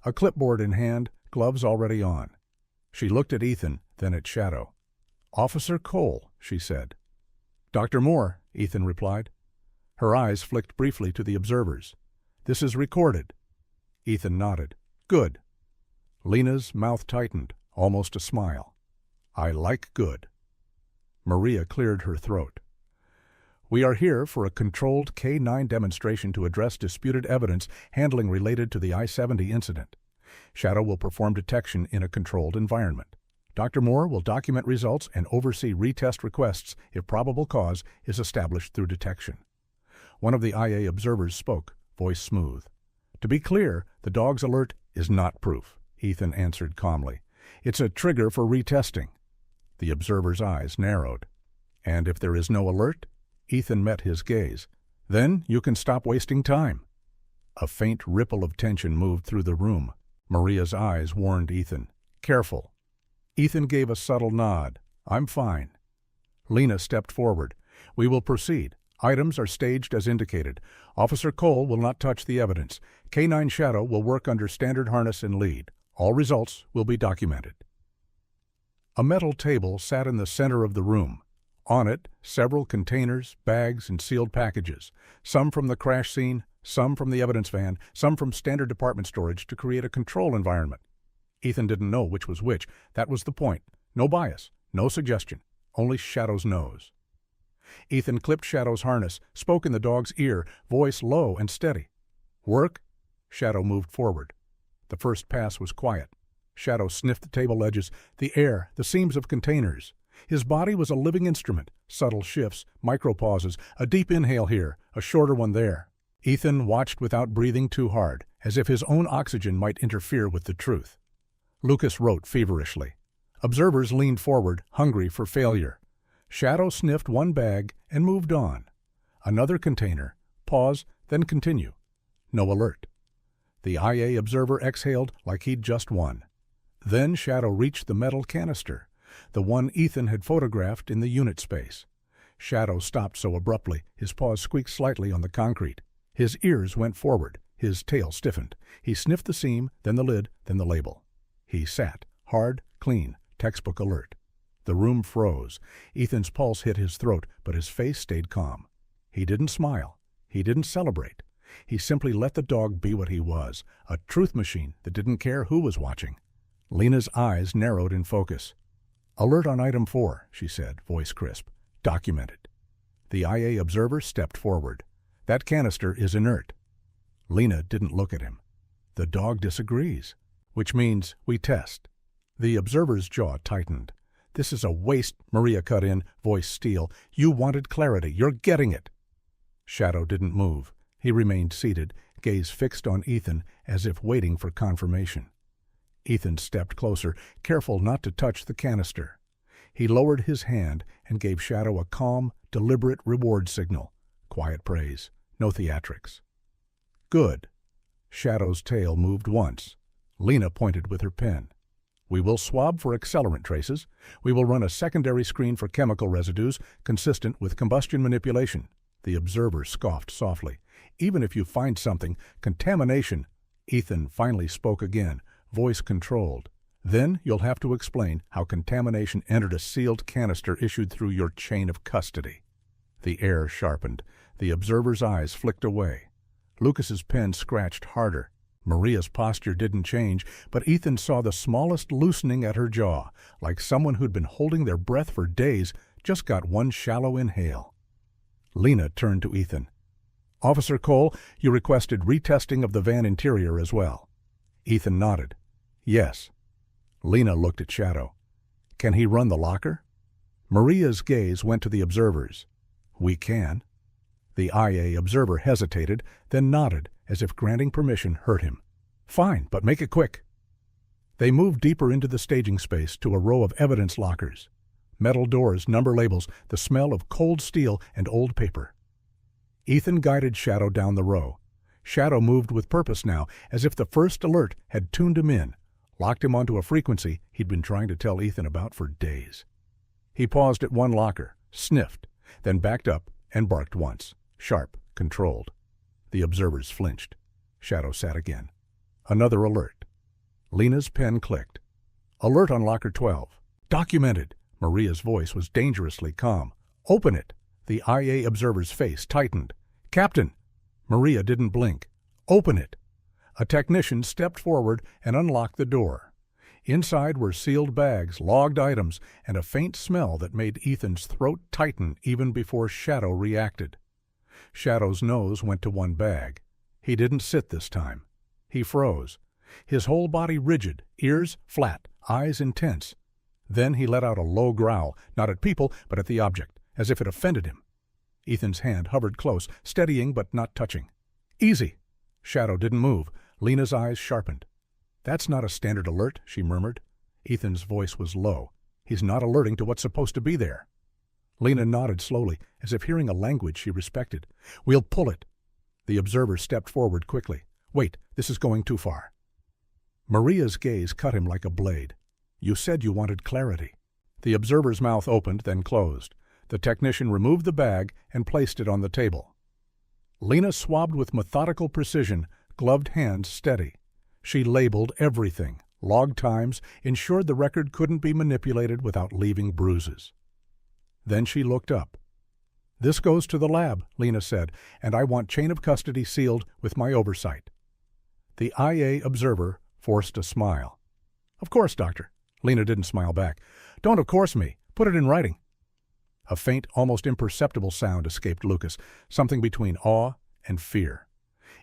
A clipboard in hand, gloves already on. She looked at Ethan, then at Shadow. "Officer Cole," she said. "Dr. Moore," Ethan replied. Her eyes flicked briefly to the observers. "This is recorded." Ethan nodded. "Good." Lena's mouth tightened, almost a smile. "I like good." Maria cleared her throat. "We are here for a controlled K9 demonstration to address disputed evidence handling related to the I-70 incident. Shadow will perform detection in a controlled environment. Dr. Moore will document results and oversee retest requests if probable cause is established through detection." One of the IA observers spoke, voice smooth. "To be clear, the dog's alert is not proof," Ethan answered calmly. "It's a trigger for retesting." The observer's eyes narrowed. "And if there is no alert?" Ethan met his gaze. "Then you can stop wasting time." A faint ripple of tension moved through the room. Maria's eyes warned Ethan. "Careful." Ethan gave a subtle nod. "I'm fine." Lena stepped forward. "We will proceed. Items are staged as indicated. Officer Cole will not touch the evidence. K9 Shadow will work under standard harness and lead. All results will be documented." A metal table sat in the center of the room. On it, several containers, bags, and sealed packages, some from the crash scene, some from the evidence van, some from standard department storage to create a control environment. Ethan didn't know which was which. That was the point. No bias, no suggestion, only Shadow's nose. Ethan clipped Shadow's harness, spoke in the dog's ear, voice low and steady. "Work?" Shadow moved forward. The first pass was quiet. Shadow sniffed the table edges, the air, the seams of containers. His body was a living instrument, subtle shifts, micro-pauses, a deep inhale here, a shorter one there. Ethan watched without breathing too hard, as if his own oxygen might interfere with the truth. Lucas wrote feverishly. Observers leaned forward, hungry for failure. Shadow sniffed one bag and moved on. Another container. Pause, then continue. No alert. The IA observer exhaled like he'd just won. Then Shadow reached the metal canister, the one Ethan had photographed in the unit space. Shadow stopped so abruptly, his paws squeaked slightly on the concrete. His ears went forward, his tail stiffened. He sniffed the seam, then the lid, then the label. He sat, hard, clean, textbook alert. The room froze. Ethan's pulse hit his throat, but his face stayed calm. He didn't smile. He didn't celebrate. He simply let the dog be what he was, a truth machine that didn't care who was watching. Lena's eyes narrowed in focus. "Alert on item 4, she said, voice crisp. "Documented." The IA observer stepped forward. "That canister is inert." Lena didn't look at him. "The dog disagrees." "Which means we test." The observer's jaw tightened. "This is a waste," Maria cut in, voice steel. "You wanted clarity. You're getting it." Shadow didn't move. He remained seated, gaze fixed on Ethan, as if waiting for confirmation. Ethan stepped closer, careful not to touch the canister. He lowered his hand and gave Shadow a calm, deliberate reward signal. Quiet praise. No theatrics. "Good." Shadow's tail moved once. Lena pointed with her pen. "We will swab for accelerant traces. We will run a secondary screen for chemical residues consistent with combustion manipulation." The observer scoffed softly. "Even if you find something, contamination—" Ethan finally spoke again, voice controlled. "Then you'll have to explain how contamination entered a sealed canister issued through your chain of custody." The air sharpened. The observer's eyes flicked away. Lucas's pen scratched harder. Maria's posture didn't change, but Ethan saw the smallest loosening at her jaw, like someone who'd been holding their breath for days, just got one shallow inhale. Lena turned to Ethan. "Officer Cole, you requested retesting of the van interior as well." Ethan nodded. "Yes." Lena looked at Shadow. "Can he run the locker?" Maria's gaze went to the observers. "We can." The IA observer hesitated, then nodded, as if granting permission hurt him. "Fine, but make it quick." They moved deeper into the staging space to a row of evidence lockers. Metal doors, number labels, the smell of cold steel and old paper. Ethan guided Shadow down the row. Shadow moved with purpose now, as if the first alert had tuned him in, locked him onto a frequency he'd been trying to tell Ethan about for days. He paused at one locker, sniffed, then backed up and barked once, sharp, controlled. The observers flinched. Shadow sat again. Another alert. Lena's pen clicked. "Alert on locker 12. Documented." Maria's voice was dangerously calm. "Open it." The IA observer's face tightened. "Captain." Maria didn't blink. "Open it." A technician stepped forward and unlocked the door. Inside were sealed bags, logged items, and a faint smell that made Ethan's throat tighten even before Shadow reacted. Shadow's nose went to one bag. He didn't sit this time. He froze. His whole body rigid, ears flat, eyes intense. Then he let out a low growl, not at people, but at the object, as if it offended him. Ethan's hand hovered close, steadying but not touching. "Easy." Shadow didn't move. Lena's eyes sharpened. "That's not a standard alert," she murmured. Ethan's voice was low. "He's not alerting to what's supposed to be there." Lena nodded slowly, as if hearing a language she respected. "We'll pull it." The observer stepped forward quickly. "Wait, this is going too far." Maria's gaze cut him like a blade. "You said you wanted clarity." The observer's mouth opened, then closed. The technician removed the bag and placed it on the table. Lena swabbed with methodical precision, gloved hands steady. She labeled everything, logged times, ensured the record couldn't be manipulated without leaving bruises. Then she looked up. "This goes to the lab," Lena said, "and I want chain of custody sealed with my oversight." The IA observer forced a smile. "Of course, Doctor." Lena didn't smile back. "Don't of course me. Put it in writing." A faint, almost imperceptible sound escaped Lucas, something between awe and fear.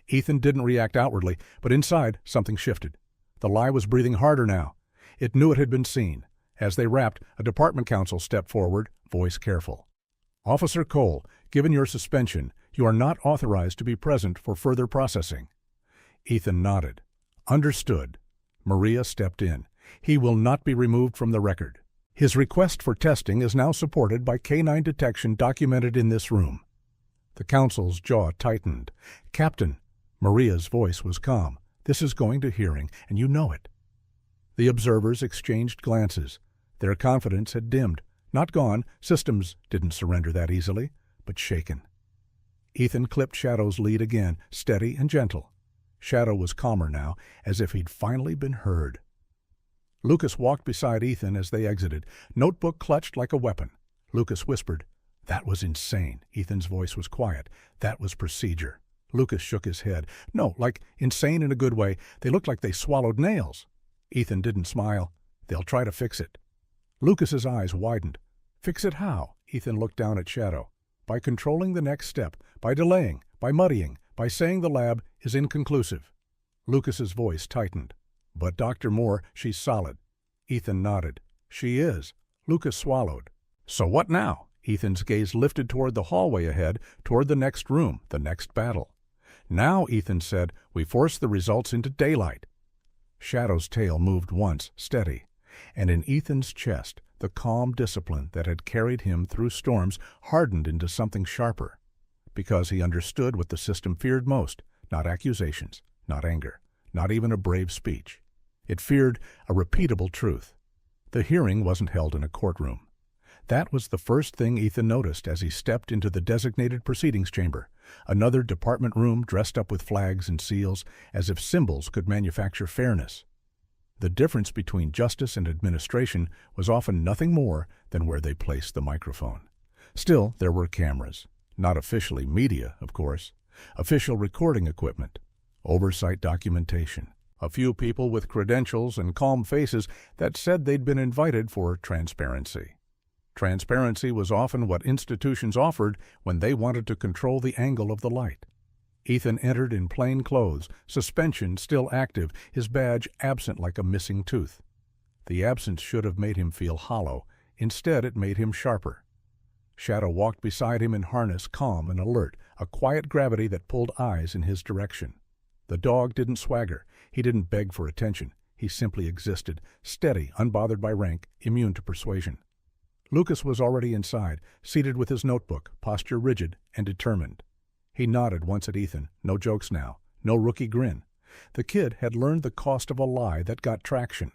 Ethan didn't react outwardly, but inside something shifted. The lie was breathing harder now. It knew it had been seen. As they rapped, a department counsel stepped forward, voice careful. "Officer Cole, given your suspension, you are not authorized to be present for further processing." Ethan nodded. "Understood." Maria stepped in. "He will not be removed from the record. His request for testing is now supported by canine detection documented in this room." The counsel's jaw tightened. "Captain," Maria's voice was calm, "this is going to hearing, and you know it." The observers exchanged glances. Their confidence had dimmed. Not gone, systems didn't surrender that easily, but shaken. Ethan clipped Shadow's lead again, steady and gentle. Shadow was calmer now, as if he'd finally been heard. Lucas walked beside Ethan as they exited, notebook clutched like a weapon. Lucas whispered, "That was insane." Ethan's voice was quiet. "That was procedure." Lucas shook his head. "No, like insane in a good way. They looked like they swallowed nails." Ethan didn't smile. "They'll try to fix it." Lucas's eyes widened. "Fix it how?" Ethan looked down at Shadow. "By controlling the next step, by delaying, by muddying, by saying the lab is inconclusive." Lucas's voice tightened. "But Dr. Moore, she's solid." Ethan nodded. "She is." Lucas swallowed. "So what now?" Ethan's gaze lifted toward the hallway ahead, toward the next room, the next battle. "Now," Ethan said, "we force the results into daylight." Shadow's tail moved once, steady, and in Ethan's chest the calm discipline that had carried him through storms hardened into something sharper, because he understood what the system feared most, not accusations, not anger, not even a brave speech. It feared a repeatable truth. The hearing wasn't held in a courtroom. That was the first thing Ethan noticed as he stepped into the designated proceedings chamber, another department room dressed up with flags and seals, as if symbols could manufacture fairness. The difference between justice and administration was often nothing more than where they placed the microphone. Still, there were cameras. Not officially media, of course. Official recording equipment. Oversight documentation. A few people with credentials and calm faces that said they'd been invited for transparency. Transparency was often what institutions offered when they wanted to control the angle of the light. Ethan entered in plain clothes, suspension still active, his badge absent like a missing tooth. The absence should have made him feel hollow. Instead, it made him sharper. Shadow walked beside him in harness, calm and alert, a quiet gravity that pulled eyes in his direction. The dog didn't swagger. He didn't beg for attention. He simply existed, steady, unbothered by rank, immune to persuasion. Lucas was already inside, seated with his notebook, posture rigid and determined. He nodded once at Ethan. No jokes now. No rookie grin. The kid had learned the cost of a lie that got traction.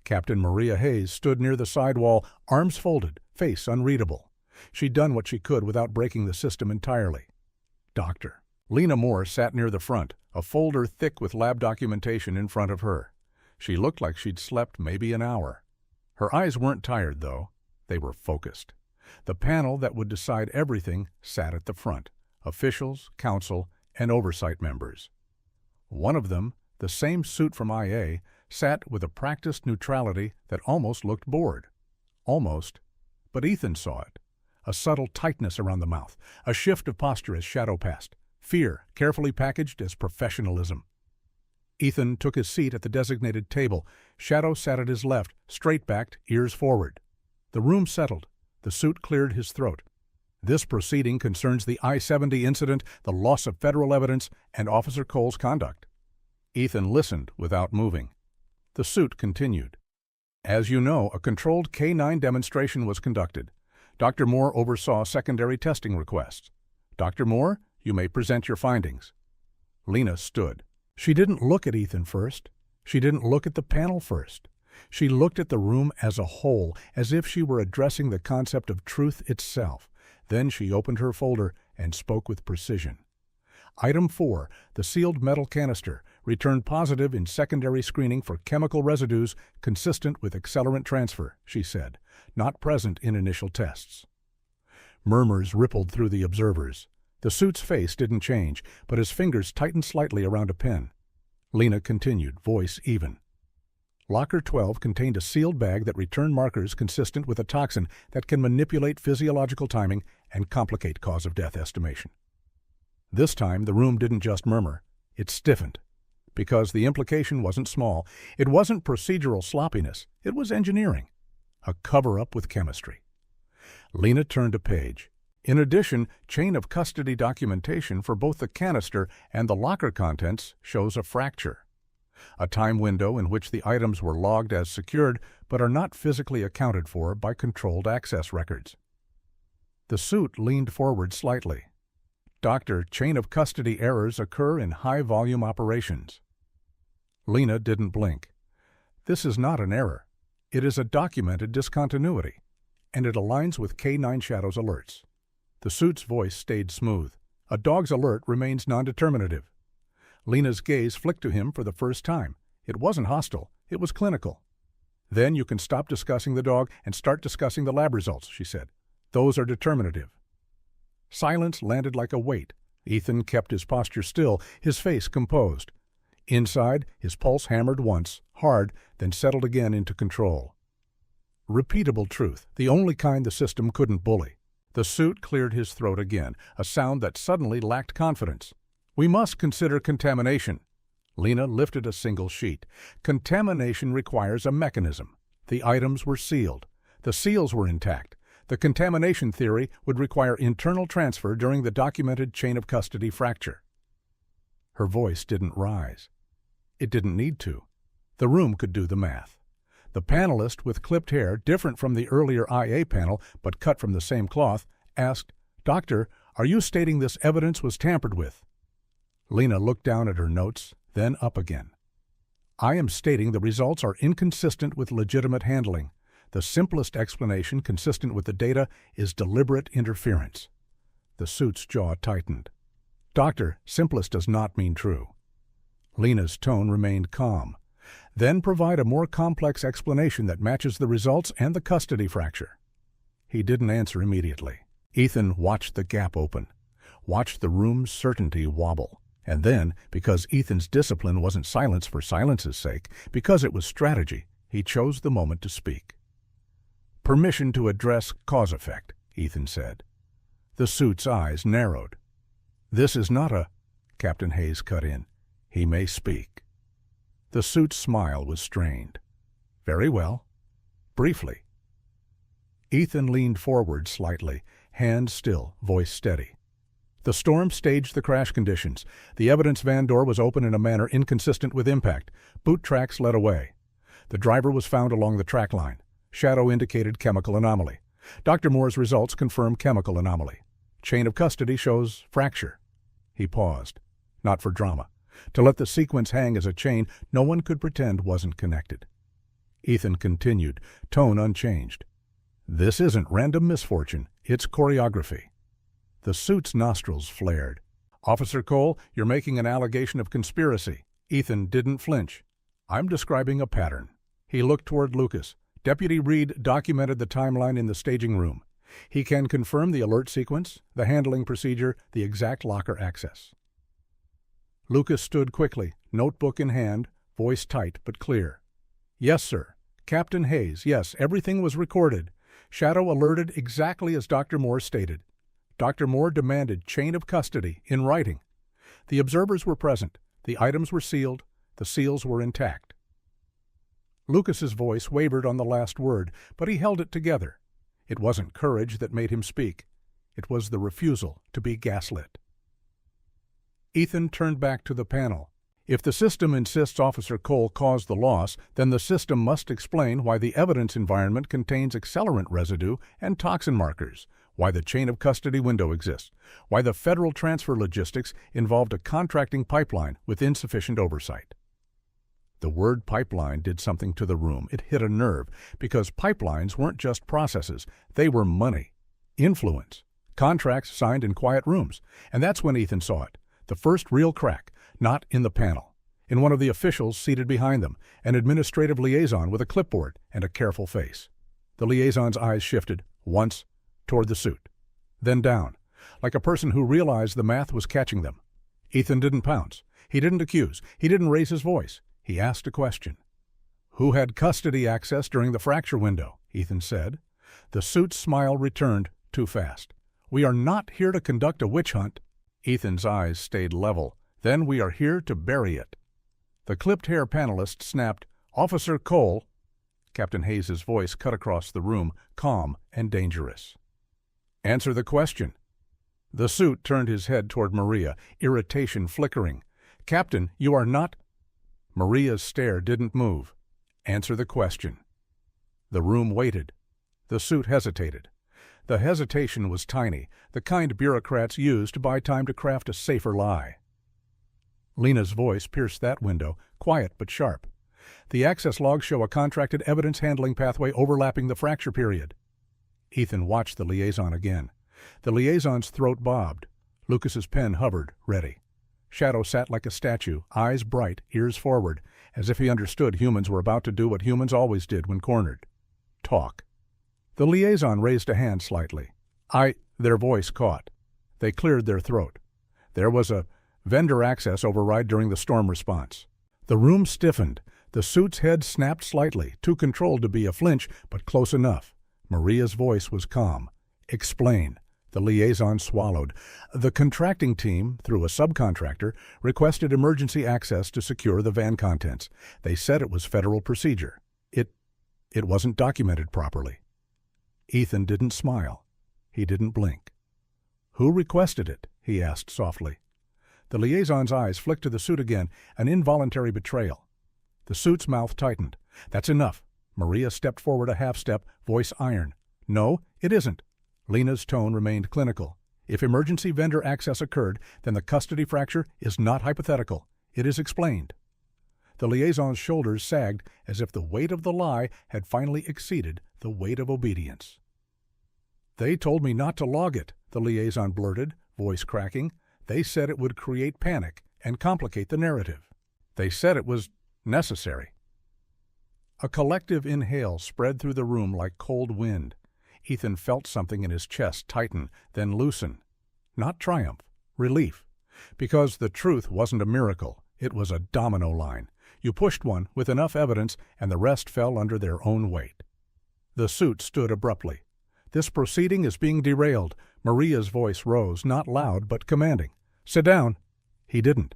Captain Maria Hayes stood near the side wall, arms folded, face unreadable. She'd done what she could without breaking the system entirely. "Doctor." Lena Moore sat near the front, a folder thick with lab documentation in front of her. She looked like she'd slept maybe an hour. Her eyes weren't tired, though. They were focused. The panel that would decide everything sat at the front. Officials, counsel, and oversight members. One of them, the same suit from IA, sat with a practiced neutrality that almost looked bored. Almost. But Ethan saw it. A subtle tightness around the mouth, a shift of posture as Shadow passed. Fear, carefully packaged as professionalism. Ethan took his seat at the designated table. Shadow sat at his left, straight-backed, ears forward. The room settled. The suit cleared his throat. "This proceeding concerns the I-70 incident, the loss of federal evidence, and Officer Cole's conduct." Ethan listened without moving. The suit continued. "As you know, a controlled K-9 demonstration was conducted. Dr. Moore oversaw secondary testing requests. Dr. Moore, you may present your findings." Lena stood. She didn't look at Ethan first. She didn't look at the panel first. She looked at the room as a whole, as if she were addressing the concept of truth itself. Then she opened her folder and spoke with precision. Item 4, the sealed metal canister, returned positive in secondary screening for chemical residues consistent with accelerant transfer, she said, not present in initial tests. Murmurs rippled through the observers. The suit's face didn't change, but his fingers tightened slightly around a pen. Lena continued, voice even. Locker 12 contained a sealed bag that returned markers consistent with a toxin that can manipulate physiological timing and complicate cause-of-death estimation. This time, the room didn't just murmur, it stiffened. Because the implication wasn't small. It wasn't procedural sloppiness. It was engineering. A cover-up with chemistry. Lena turned a page. In addition, chain of custody documentation for both the canister and the locker contents shows a fracture. A time window in which the items were logged as secured but are not physically accounted for by controlled access records. The suit leaned forward slightly. Doctor, chain of custody errors occur in high-volume operations. Lena didn't blink. This is not an error. It is a documented discontinuity, and it aligns with K9 Shadow's alerts. The suit's voice stayed smooth. A dog's alert remains non-determinative. Lena's gaze flicked to him for the first time. It wasn't hostile. It was clinical. Then you can stop discussing the dog and start discussing the lab results, she said. Those are determinative. Silence landed like a weight. Ethan kept his posture still, his face composed. Inside, his pulse hammered once, hard, then settled again into control. Repeatable truth, the only kind the system couldn't bully. The suit cleared his throat again, a sound that suddenly lacked confidence. We must consider contamination. Lena lifted a single sheet. Contamination requires a mechanism. The items were sealed. The seals were intact. The contamination theory would require internal transfer during the documented chain of custody fracture. Her voice didn't rise. It didn't need to. The room could do the math. The panelist with clipped hair, different from the earlier IA panel but cut from the same cloth, asked, "Doctor, are you stating this evidence was tampered with?" Lena looked down at her notes, then up again. "I am stating the results are inconsistent with legitimate handling. The simplest explanation consistent with the data is deliberate interference." The suit's jaw tightened. "Doctor, simplest does not mean true." Lena's tone remained calm. "Then provide a more complex explanation that matches the results and the custody fracture." He didn't answer immediately. Ethan watched the gap open, watched the room's certainty wobble. And then, because Ethan's discipline wasn't silence for silence's sake, because it was strategy, he chose the moment to speak. "Permission to address cause-effect," Ethan said. The suit's eyes narrowed. "This is not a—" Captain Hayes cut in. "He may speak." The suit's smile was strained. "Very well. Briefly." Ethan leaned forward slightly, hand still, voice steady. "The storm staged the crash conditions. The evidence van door was open in a manner inconsistent with impact. Boot tracks led away. The driver was found along the track line. Shadow indicated chemical anomaly. Dr. Moore's results confirm chemical anomaly. Chain of custody shows fracture." He paused. Not for drama. To let the sequence hang as a chain no one could pretend wasn't connected. Ethan continued, tone unchanged. "This isn't random misfortune. It's choreography." The suit's nostrils flared. "Officer Cole, you're making an allegation of conspiracy." Ethan didn't flinch. "I'm describing a pattern." He looked toward Lucas. "Deputy Reed documented the timeline in the staging room. He can confirm the alert sequence, the handling procedure, the exact locker access." Lucas stood quickly, notebook in hand, voice tight but clear. "Yes, sir. Captain Hayes, yes, everything was recorded. Shadow alerted exactly as Dr. Moore stated. Dr. Moore demanded chain of custody in writing. The observers were present. The items were sealed. The seals were intact." Lucas's voice wavered on the last word, but he held it together. It wasn't courage that made him speak. It was the refusal to be gaslit. Ethan turned back to the panel. "If the system insists Officer Cole caused the loss, then the system must explain why the evidence environment contains accelerant residue and toxin markers, why the chain of custody window exists, why the federal transfer logistics involved a contracting pipeline with insufficient oversight." The word pipeline did something to the room. It hit a nerve, because pipelines weren't just processes. They were money, influence, contracts signed in quiet rooms. And that's when Ethan saw it. The first real crack, not in the panel, in one of the officials seated behind them, an administrative liaison with a clipboard and a careful face. The liaison's eyes shifted, once, toward the suit, then down, like a person who realized the math was catching them. Ethan didn't pounce. He didn't accuse. He didn't raise his voice. He asked a question. "Who had custody access during the fracture window?" Ethan said. The suit's smile returned too fast. "We are not here to conduct a witch hunt." Ethan's eyes stayed level. "Then we are here to bury it." The clipped-hair panelist snapped, "Officer Cole." Captain Hayes's voice cut across the room, calm and dangerous. "Answer the question." The suit turned his head toward Maria, irritation flickering. "Captain, you are not—" Maria's stare didn't move. "Answer the question." The room waited. The suit hesitated. The hesitation was tiny, the kind bureaucrats use to buy time to craft a safer lie. Lena's voice pierced that window, quiet but sharp. "The access logs show a contracted evidence handling pathway overlapping the fracture period." Ethan watched the liaison again. The liaison's throat bobbed. Lucas's pen hovered, ready. Shadow sat like a statue, eyes bright, ears forward, as if he understood humans were about to do what humans always did when cornered. Talk. The liaison raised a hand slightly. Their voice caught. They cleared their throat. "There was a vendor access override during the storm response." The room stiffened. The suit's head snapped slightly, too controlled to be a flinch, but close enough. Maria's voice was calm. "Explain." The liaison swallowed. "The contracting team, through a subcontractor, requested emergency access to secure the van contents. They said it was federal procedure. It wasn't documented properly." Ethan didn't smile. He didn't blink. "Who requested it?" he asked softly. The liaison's eyes flicked to the suit again, an involuntary betrayal. The suit's mouth tightened. "That's enough." Maria stepped forward a half-step, voice iron. "No, it isn't." Lena's tone remained clinical. "If emergency vendor access occurred, then the custody fracture is not hypothetical. It is explained." The liaison's shoulders sagged as if the weight of the lie had finally exceeded the weight of obedience. "They told me not to log it," the liaison blurted, voice cracking. "They said it would create panic and complicate the narrative. They said it was necessary." A collective inhale spread through the room like cold wind. Ethan felt something in his chest tighten, then loosen. Not triumph, relief. Because the truth wasn't a miracle, it was a domino line. You pushed one with enough evidence, and the rest fell under their own weight. The suit stood abruptly. "This proceeding is being derailed." Maria's voice rose, not loud but commanding. "Sit down." He didn't.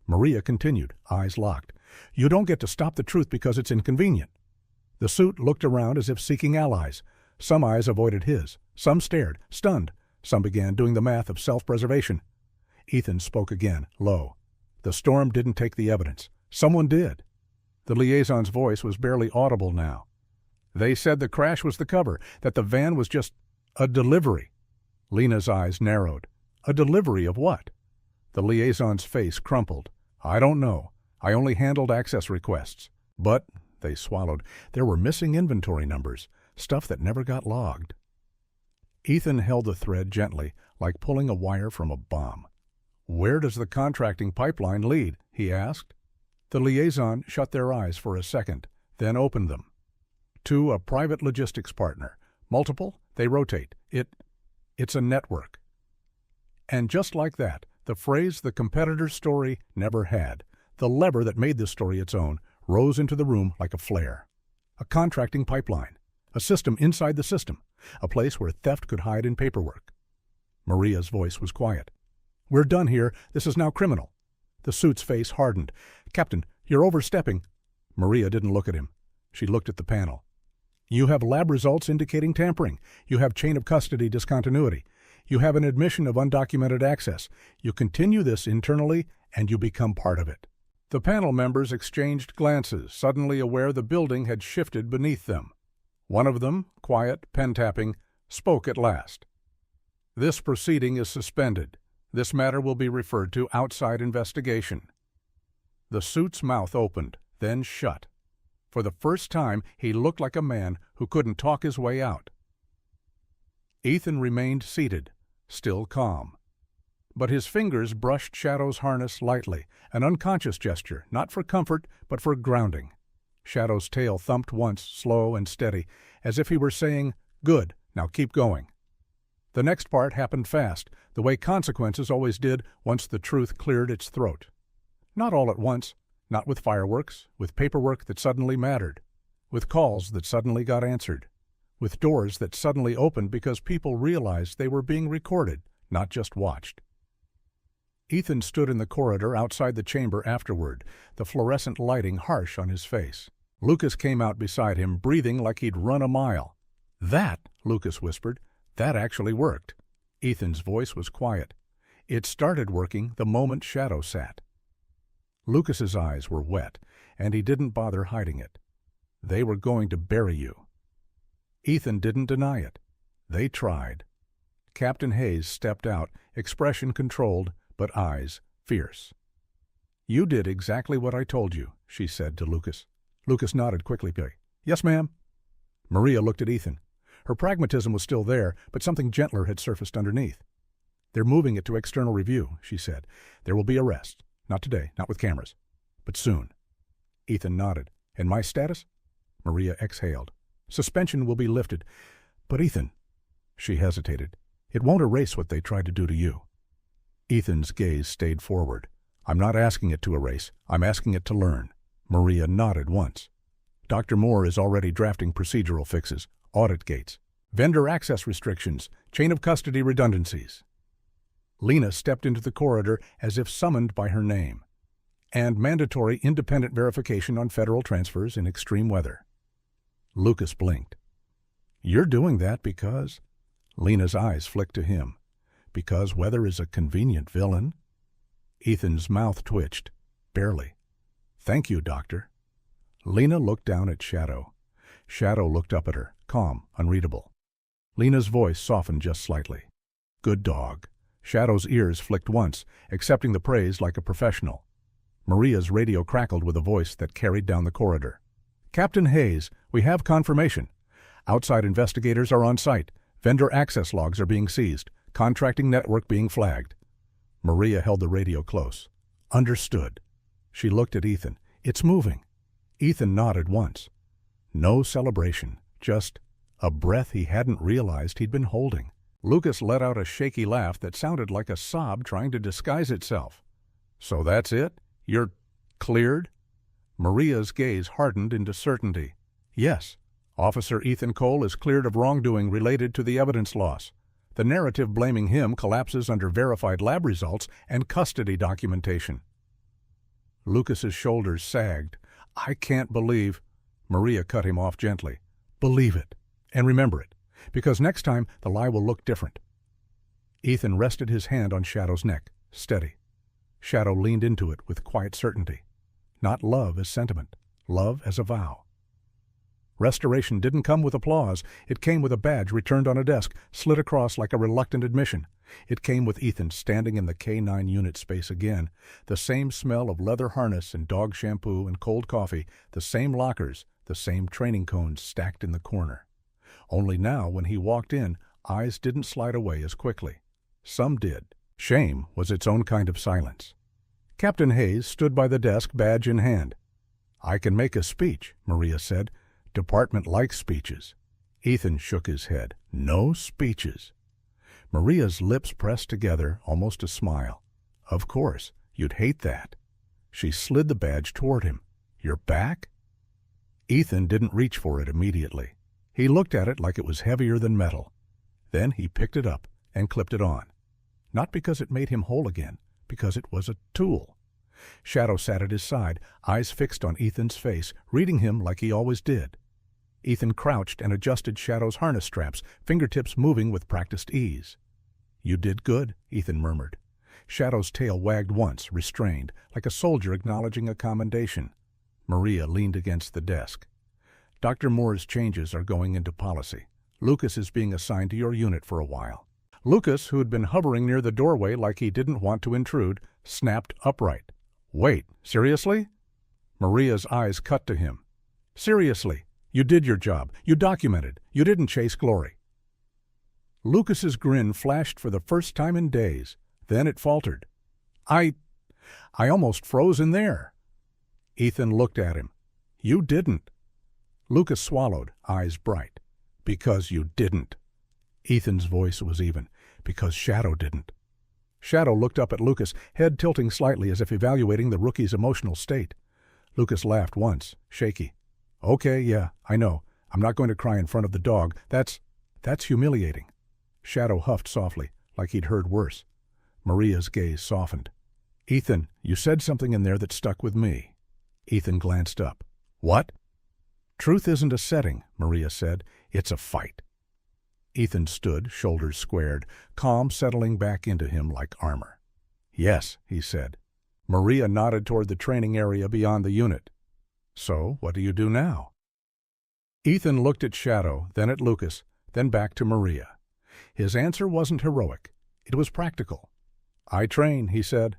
Maria continued, eyes locked. "You don't get to stop the truth because it's inconvenient." The suit looked around as if seeking allies. Some eyes avoided his. Some stared, stunned. Some began doing the math of self-preservation. Ethan spoke again, low. "The storm didn't take the evidence. Someone did." The liaison's voice was barely audible now. "They said the crash was the cover, that the van was just a delivery." Lena's eyes narrowed. "A delivery of what?" The liaison's face crumpled. "I don't know. I only handled access requests. But," they swallowed, "there were missing inventory numbers, stuff that never got logged." Ethan held the thread gently, like pulling a wire from a bomb. "Where does the contracting pipeline lead?" he asked. The liaison shut their eyes for a second, then opened them. "To a private logistics partner. Multiple, they rotate. It's a network." And just like that, the phrase the competitor's story never had, the lever that made this story its own, rose into the room like a flare. A contracting pipeline. A system inside the system. A place where theft could hide in paperwork. Maria's voice was quiet. "We're done here. This is now criminal." The suit's face hardened. "Captain, you're overstepping." Maria didn't look at him. She looked at the panel. "You have lab results indicating tampering. You have chain of custody discontinuity. You have an admission of undocumented access. You continue this internally, and you become part of it." The panel members exchanged glances, suddenly aware the building had shifted beneath them. One of them, quiet, pen-tapping, spoke at last. "This proceeding is suspended. This matter will be referred to outside investigation." The suit's mouth opened, then shut. For the first time, he looked like a man who couldn't talk his way out. Ethan remained seated, still calm. But his fingers brushed Shadow's harness lightly, an unconscious gesture, not for comfort, but for grounding. Shadow's tail thumped once, slow and steady, as if he were saying, "Good, now keep going." The next part happened fast, the way consequences always did once the truth cleared its throat. Not all at once, not with fireworks, with paperwork that suddenly mattered. with calls that suddenly got answered, with doors that suddenly opened because people realized they were being recorded, not just watched. Ethan stood in the corridor outside the chamber afterward, the fluorescent lighting harsh on his face. Lucas came out beside him, breathing like he'd run a mile. "That," Lucas whispered, "that actually worked." Ethan's voice was quiet. It started working the moment Shadow sat. Lucas's eyes were wet, and he didn't bother hiding it. They were going to bury you. Ethan didn't deny it. They tried. Captain Hayes stepped out, expression controlled, but eyes fierce. "You did exactly what I told you," she said to Lucas. Lucas nodded quickly. "Yes, ma'am." Maria looked at Ethan. Her pragmatism was still there, but something gentler had surfaced underneath. "They're moving it to external review," she said. "There will be arrests. Not today, not with cameras, but soon." Ethan nodded. "And my status?" Maria exhaled. "Suspension will be lifted. But Ethan," she hesitated, "it won't erase what they tried to do to you." Ethan's gaze stayed forward. "I'm not asking it to erase. I'm asking it to learn." Maria nodded once. "Dr. Moore is already drafting procedural fixes, audit gates, vendor access restrictions, chain of custody redundancies." Lena stepped into the corridor as if summoned by her name. "And mandatory independent verification on federal transfers in extreme weather." Lucas blinked. "You're doing that because—" Lena's eyes flicked to him. "Because weather is a convenient villain?" Ethan's mouth twitched. "Barely." "Thank you, Doctor." Lena looked down at Shadow. Shadow looked up at her, calm, unreadable. Lena's voice softened just slightly. "Good dog." Shadow's ears flicked once, accepting the praise like a professional. Maria's radio crackled with a voice that carried down the corridor. "Captain Hayes, we have confirmation. Outside investigators are on site. Vendor access logs are being seized. Contracting network being flagged." Maria held the radio close. "Understood." She looked at Ethan. "It's moving." Ethan nodded once. No celebration, just a breath he hadn't realized he'd been holding. Lucas let out a shaky laugh that sounded like a sob trying to disguise itself. "So that's it? You're cleared?" Maria's gaze hardened into certainty. "Yes. Officer Ethan Cole is cleared of wrongdoing related to the evidence loss. The narrative blaming him collapses under verified lab results and custody documentation." Lucas's shoulders sagged. "I can't believe—" Maria cut him off gently. "Believe it. And remember it. Because next time the lie will look different." Ethan rested his hand on Shadow's neck, steady. Shadow leaned into it with quiet certainty. Not love as sentiment, love as a vow. Restoration didn't come with applause. It came with a badge returned on a desk, slid across like a reluctant admission. It came with Ethan standing in the K9 unit space again, the same smell of leather harness and dog shampoo and cold coffee, the same lockers, the same training cones stacked in the corner. Only now, when he walked in, eyes didn't slide away as quickly. Some did. Shame was its own kind of silence. Captain Hayes stood by the desk, badge in hand. "I can make a speech," Maria said. "Department likes speeches." Ethan shook his head. "No speeches." Maria's lips pressed together, almost a smile. "Of course, you'd hate that." She slid the badge toward him. "You're back?" Ethan didn't reach for it immediately. He looked at it like it was heavier than metal. Then he picked it up and clipped it on. Not because it made him whole again, because it was a tool. Shadow sat at his side, eyes fixed on Ethan's face, reading him like he always did. Ethan crouched and adjusted Shadow's harness straps, fingertips moving with practiced ease. "You did good," Ethan murmured. Shadow's tail wagged once, restrained, like a soldier acknowledging a commendation. Maria leaned against the desk. "Dr. Moore's changes are going into policy. Lucas is being assigned to your unit for a while." Lucas, who had been hovering near the doorway like he didn't want to intrude, snapped upright. "Wait, seriously?" Maria's eyes cut to him. "Seriously. You did your job. You documented. You didn't chase glory." Lucas's grin flashed for the first time in days. Then it faltered. I almost froze in there." Ethan looked at him. "You didn't." Lucas swallowed, eyes bright. "Because you didn't." Ethan's voice was even. "Because Shadow didn't." Shadow looked up at Lucas, head tilting slightly as if evaluating the rookie's emotional state. Lucas laughed once, shaky. Okay, yeah, I know. I'm not going to cry in front of the dog. That's humiliating. Shadow huffed softly, like he'd heard worse. Maria's gaze softened. Ethan, you said something in there that stuck with me. Ethan glanced up. What? Truth isn't a setting, Maria said. It's a fight. Ethan stood, shoulders squared, calm settling back into him like armor. Yes, he said. Maria nodded toward the training area beyond the unit. So, what do you do now? Ethan looked at Shadow, then at Lucas, then back to Maria. His answer wasn't heroic. It was practical. I train, he said.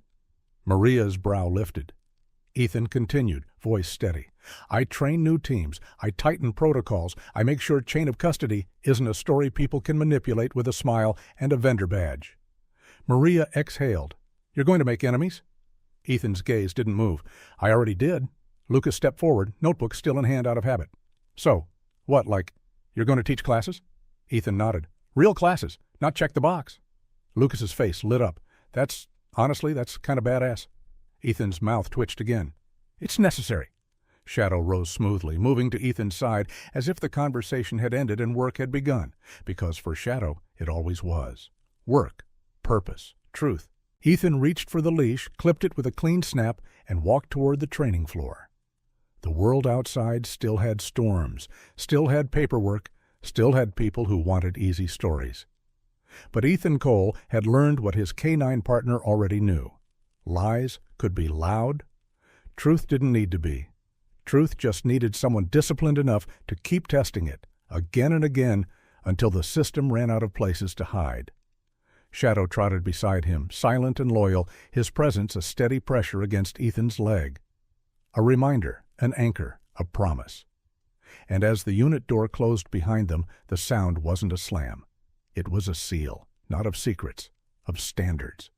Maria's brow lifted. Ethan continued, voice steady. I train new teams. I tighten protocols. I make sure chain of custody isn't a story people can manipulate with a smile and a vendor badge. Maria exhaled. You're going to make enemies? Ethan's gaze didn't move. I already did. Lucas stepped forward, notebook still in hand out of habit. So, what, like, you're going to teach classes? Ethan nodded. Real classes, not check the box. Lucas's face lit up. Honestly, that's kind of badass. Ethan's mouth twitched again. It's necessary. Shadow rose smoothly, moving to Ethan's side as if the conversation had ended and work had begun, because for Shadow it always was. Work, purpose, truth. Ethan reached for the leash, clipped it with a clean snap, and walked toward the training floor. The world outside still had storms, still had paperwork, still had people who wanted easy stories. But Ethan Cole had learned what his canine partner already knew. Lies could be loud. Truth didn't need to be. Truth just needed someone disciplined enough to keep testing it, again and again, until the system ran out of places to hide. Shadow trotted beside him, silent and loyal, his presence a steady pressure against Ethan's leg. A reminder, an anchor, a promise. And as the unit door closed behind them, the sound wasn't a slam. It was a seal, not of secrets, of standards.